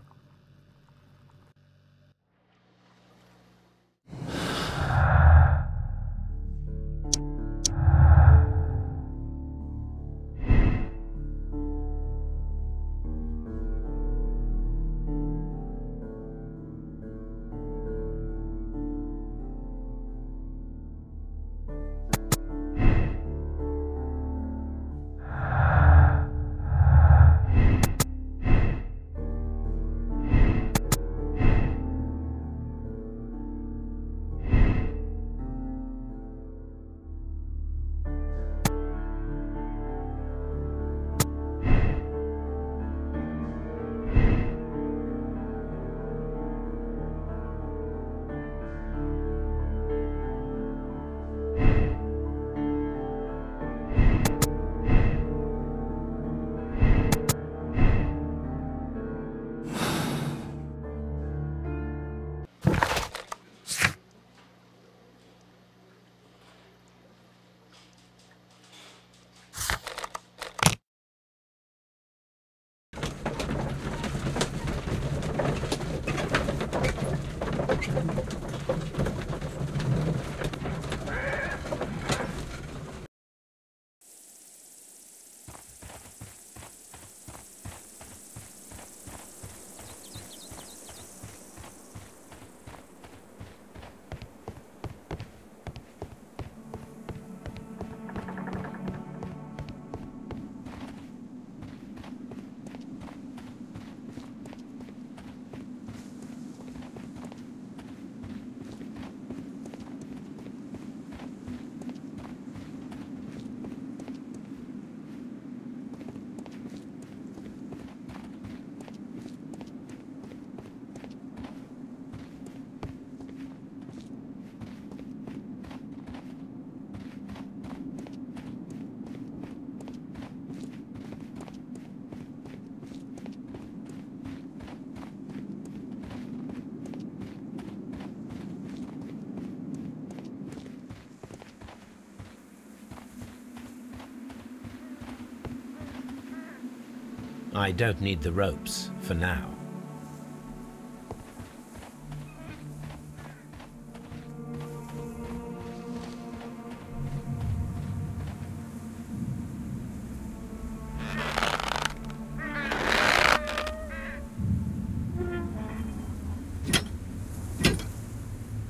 I don't need the ropes for now.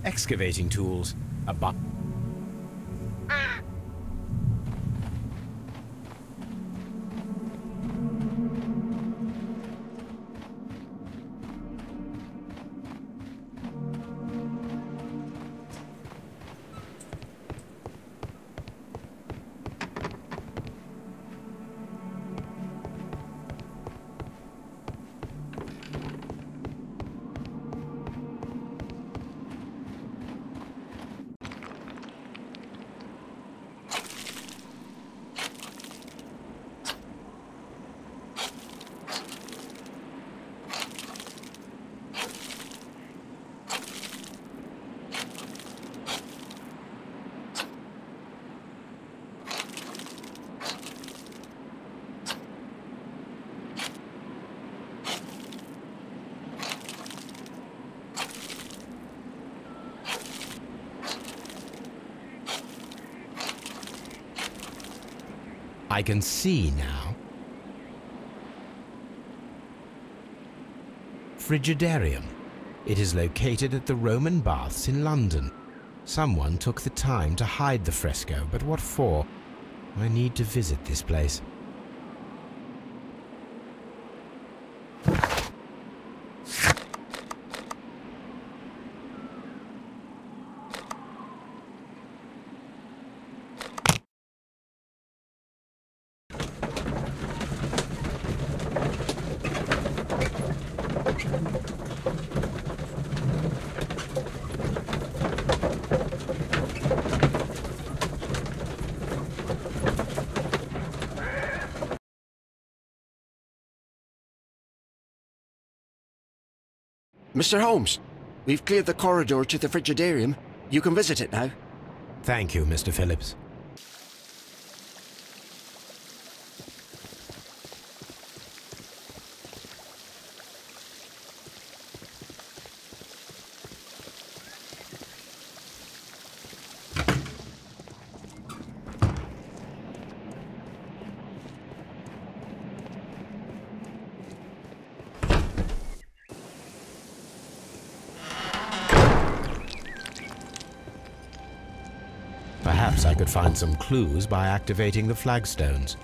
Excavating tools, a bucket. I can see now. Frigidarium. It is located at the Roman Baths in London. Someone took the time to hide the fresco, but what for? I need to visit this place. Mr. Holmes, we've cleared the corridor to the Frigidarium. You can visit it now. Thank you, Mr. Phillips. Perhaps I could find some clues by activating the flagstones.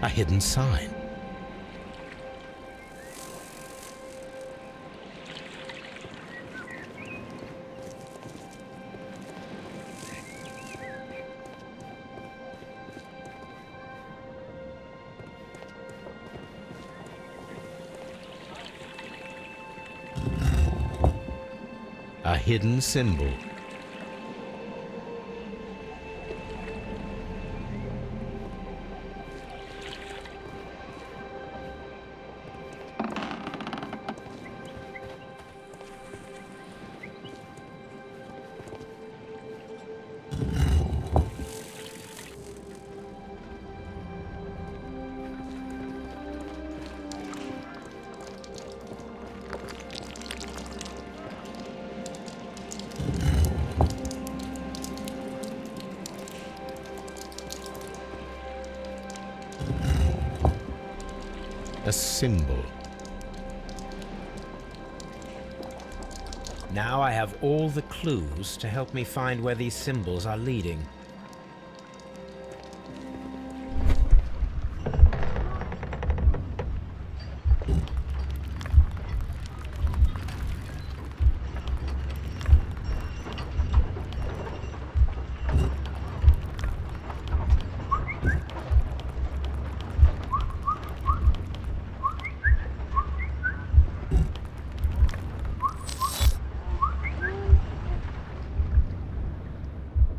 A hidden sign. A hidden symbol. A symbol. Now I have all the clues to help me find where these symbols are leading.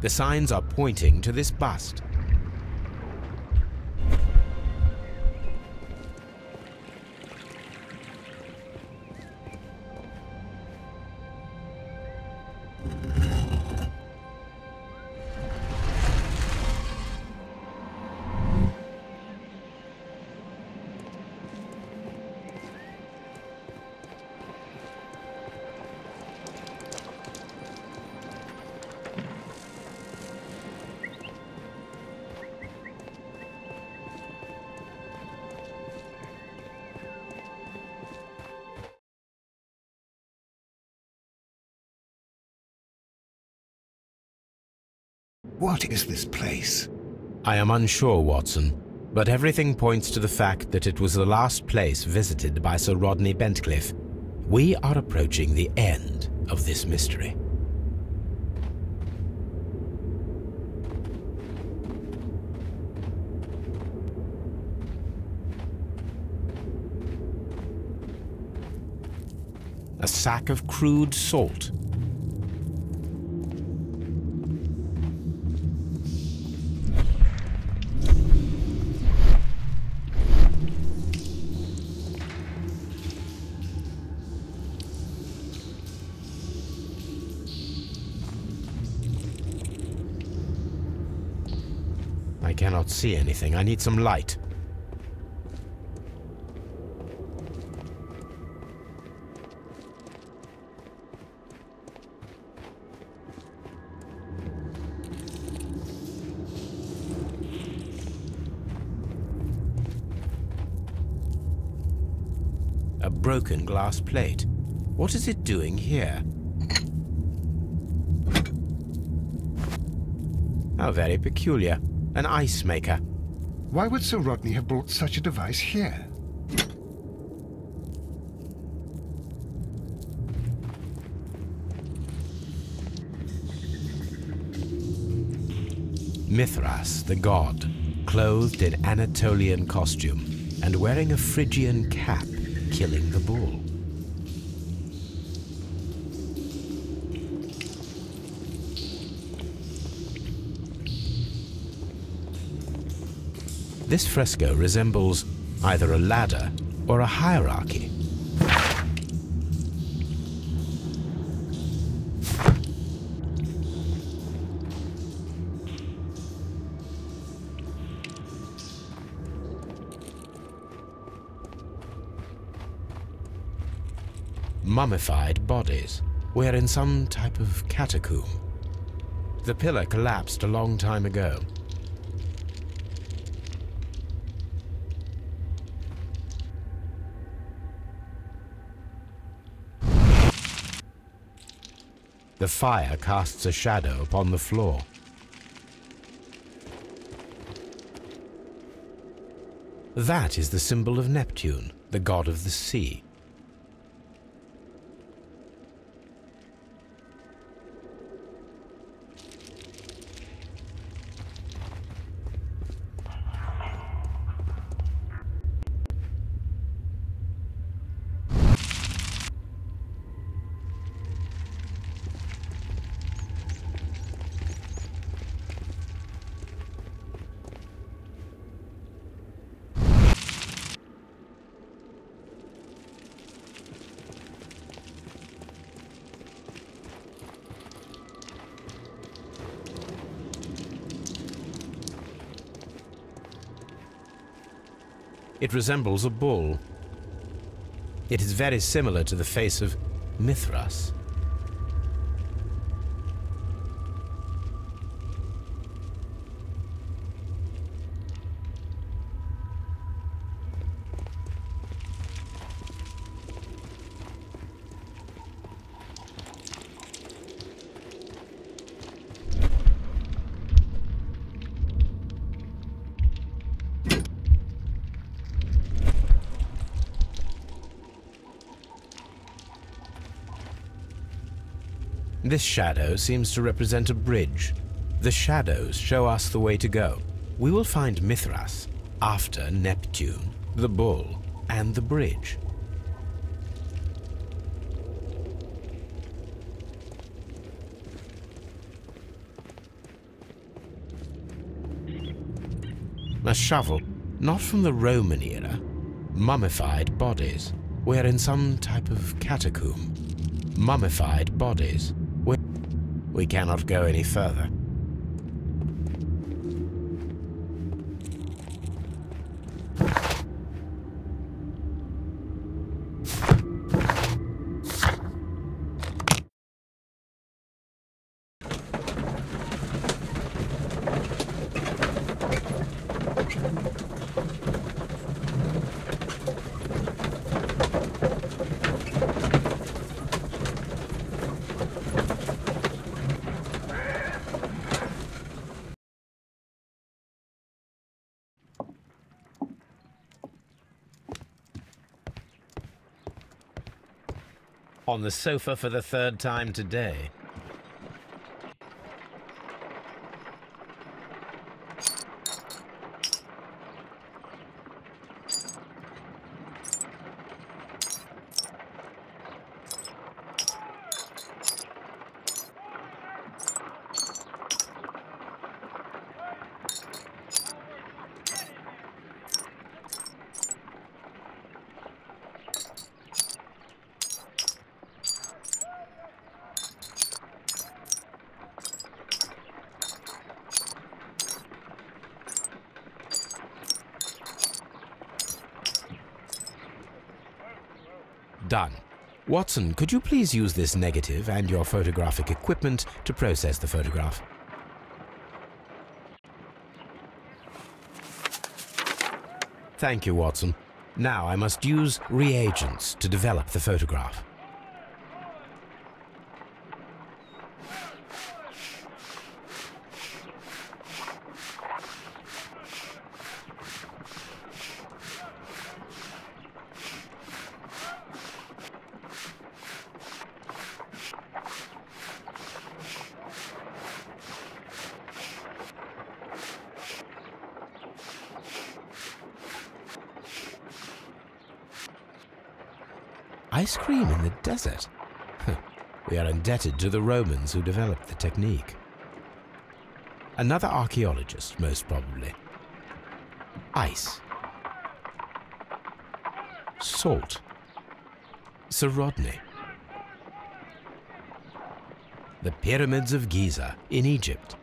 The signs are pointing to this bust. What is this place? I am unsure, Watson, but everything points to the fact that it was the last place visited by Sir Rodney Bentcliffe. We are approaching the end of this mystery. A sack of crude salt. I cannot see anything. I need some light. A broken glass plate. What is it doing here? How very peculiar. An ice maker. Why would Sir Rodney have brought such a device here? Mithras, the god, clothed in Anatolian costume and wearing a Phrygian cap, killing the bull. This fresco resembles either a ladder or a hierarchy. Mummified bodies. We're in some type of catacomb. The pillar collapsed a long time ago. The fire casts a shadow upon the floor. That is the symbol of Neptune, the god of the sea. It resembles a bull. It is very similar to the face of Mithras. This shadow seems to represent a bridge. The shadows show us the way to go. We will find Mithras after Neptune, the bull, and the bridge. A shovel, not from the Roman era. Mummified bodies. We're in some type of catacomb. Mummified bodies. We cannot go any further. On the sofa for the third time today. Done. Watson, could you please use this negative and your photographic equipment to process the photograph? Thank you, Watson. Now I must use reagents to develop the photograph. Ice cream in the desert? We are indebted to the Romans who developed the technique. Another archaeologist, most probably. Ice. Salt. Zbrodnia. The pyramids of Giza in Egypt.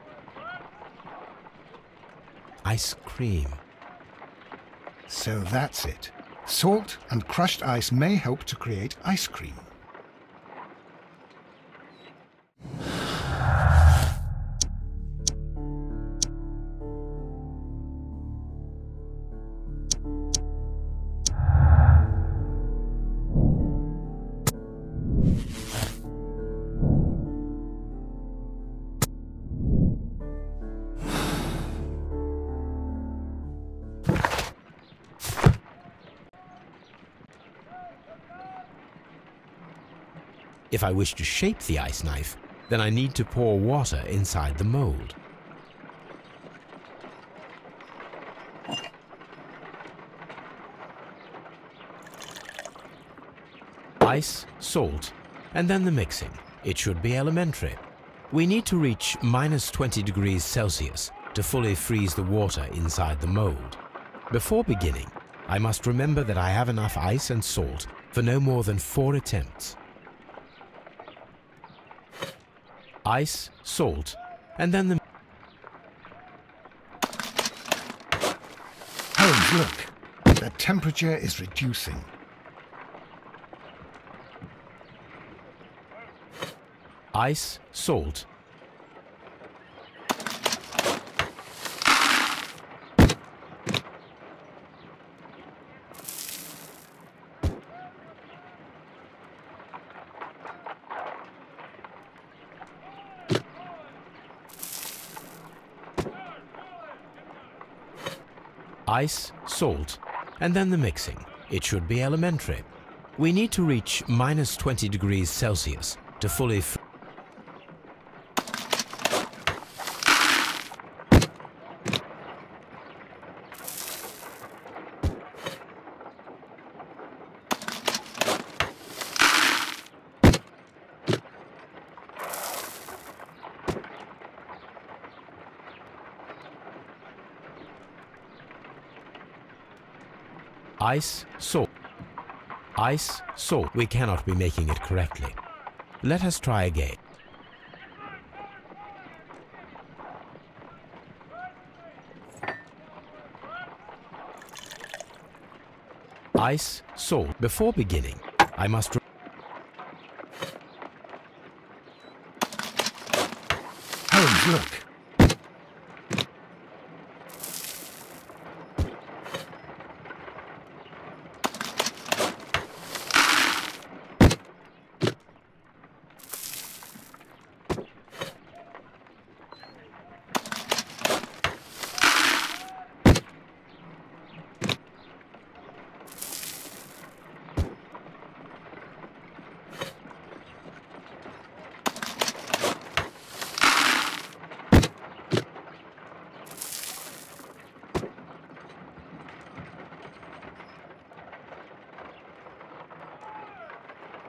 Ice cream. So that's it. Salt and crushed ice may help to create ice cream. If I wish to shape the ice knife, then I need to pour water inside the mold. Ice, salt, and then the mixing. It should be elementary. We need to reach -20 degrees Celsius to fully freeze the water inside the mold. Before beginning, I must remember that I have enough ice and salt for no more than 4 attempts. Ice, salt, and then the... Holmes, look. The temperature is reducing. Ice, salt. Ice, salt, and then the mixing. It should be elementary. We need to reach -20 degrees Celsius to fully Ice, salt. Ice, salt. We cannot be making it correctly. Let us try again. Ice, salt. Before beginning, I must... Holmes, look.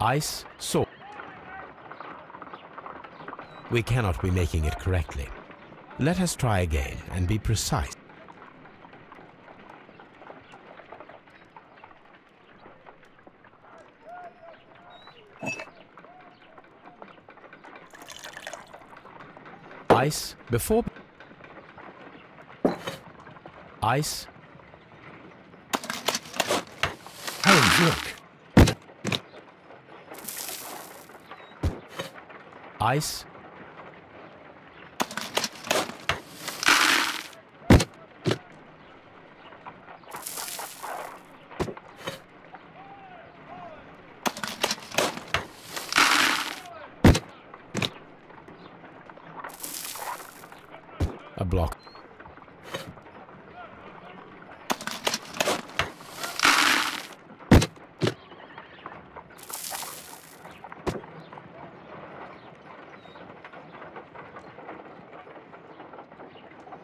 Ice, salt. We cannot be making it correctly. Let us try again and be precise. Ice before. Ice. Holmes, look. Ice. A block.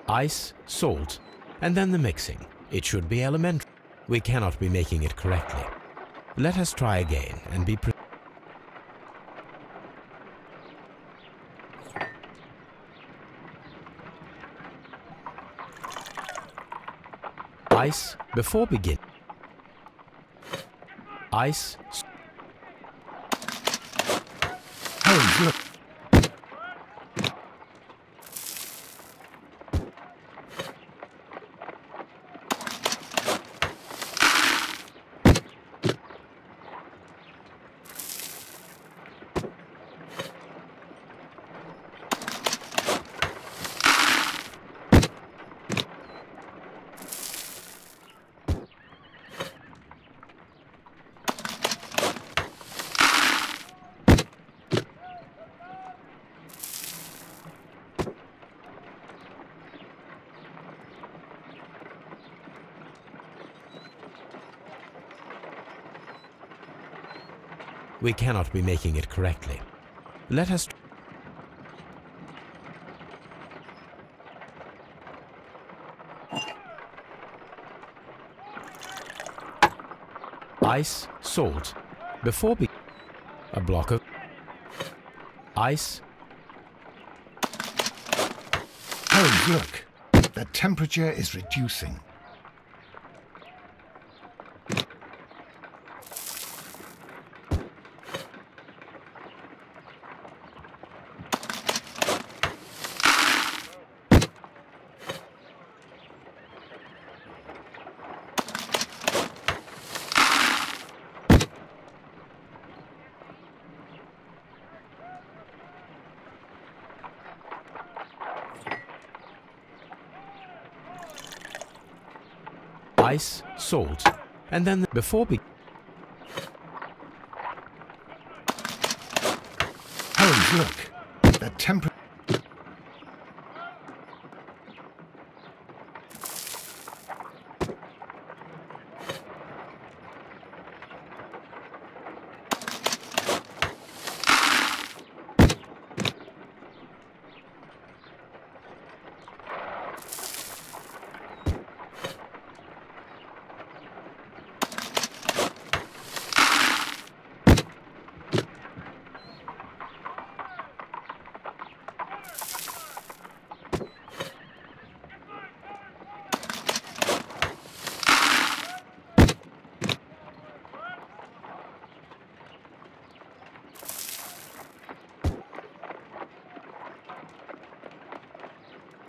Ice, salt, and then the mixing. It should be elementary. We cannot be making it correctly. Let us try again and be Ice before begin. Ice. Holmes, look. We cannot be making it correctly. Let us... Ice, salt, before be... A block of... Ice... Holmes, look. The temperature is reducing. Ice, salt, and then before be... Holmes, look. The temperature...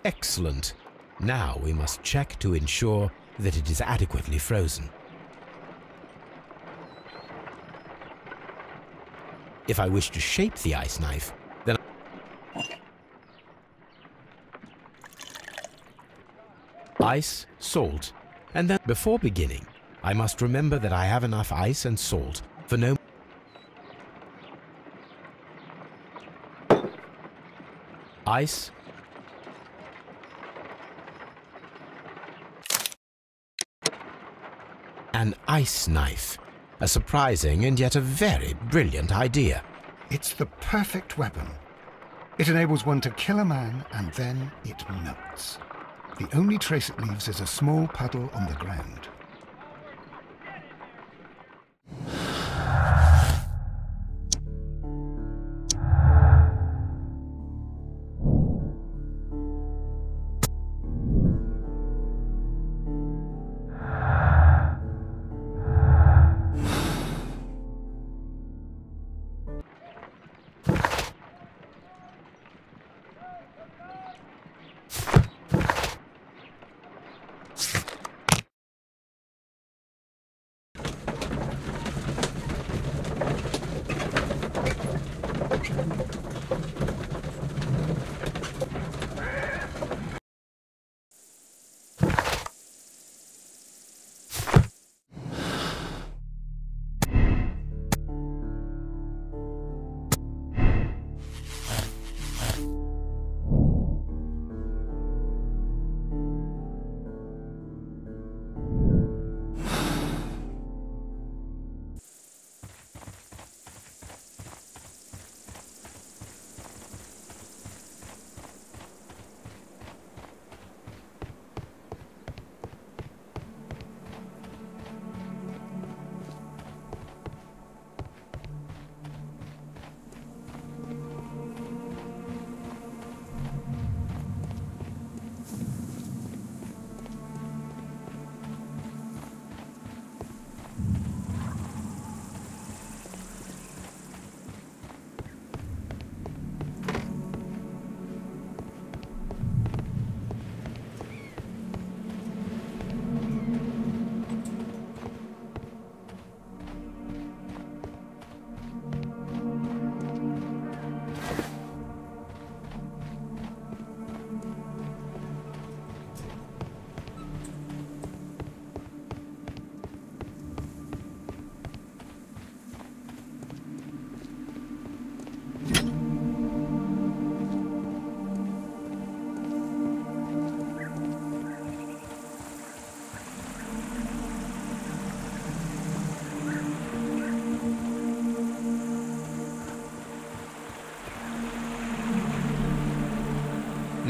Excellent. Now we must check to ensure that it is adequately frozen. If I wish to shape the ice knife, then ice, salt, and then before beginning, I must remember that I have enough ice and salt for no... Ice... An ice knife. A surprising and yet a very brilliant idea. It's the perfect weapon. It enables one to kill a man and then it melts. The only trace it leaves is a small puddle on the ground.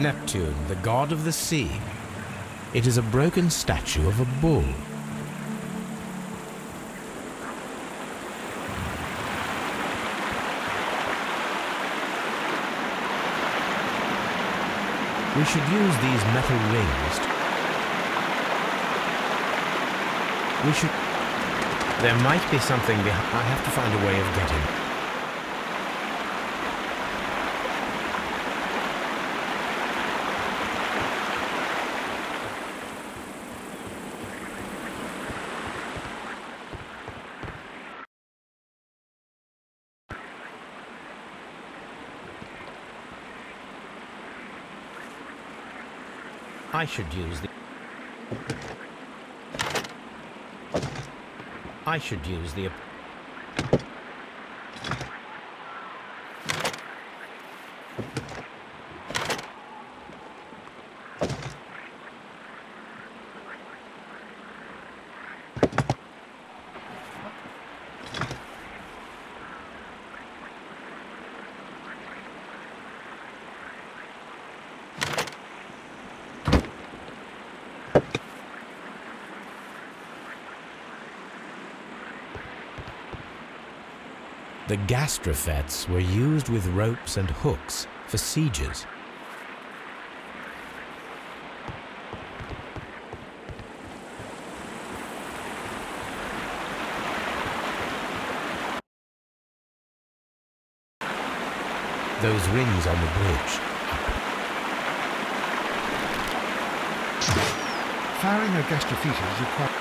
Neptune, the god of the sea. It is a broken statue of a bull. We should use these metal rings. There might be something behind. I have to find a way of getting. I should use the The gastrofets were used with ropes and hooks for sieges. Those rings on the bridge. Firing a gastrophetus requires...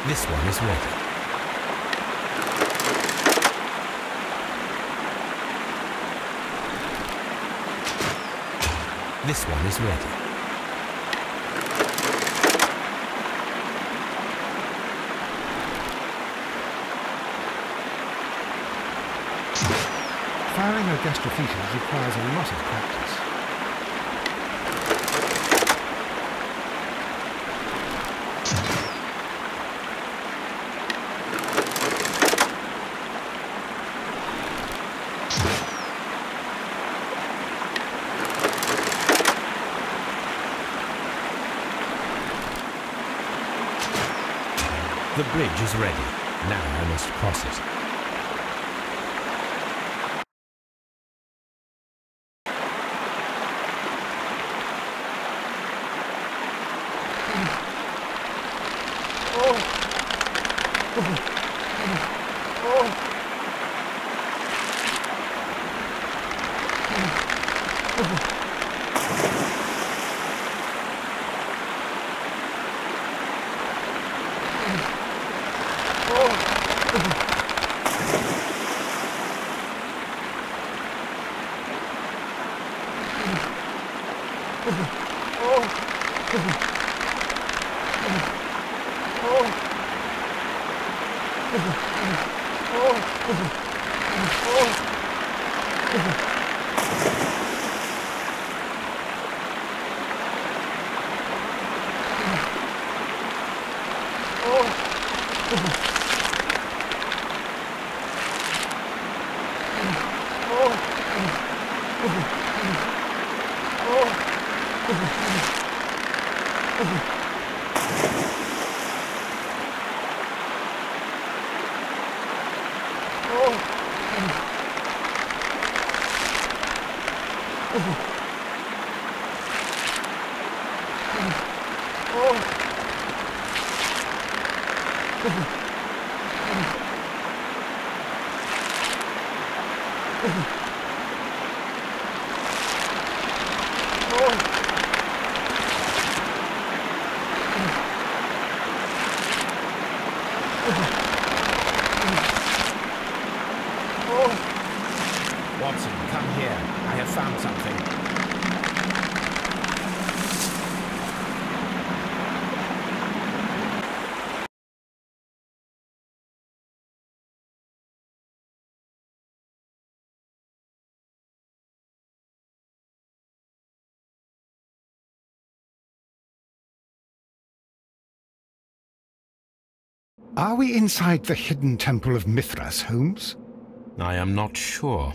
This one is ready. This one is ready. Firing a gastrophetus requires a lot of practice. The bridge is ready. Now I must cross it. Watson, come here. I have found something. Are we inside the hidden temple of Mithras, Holmes? I am not sure.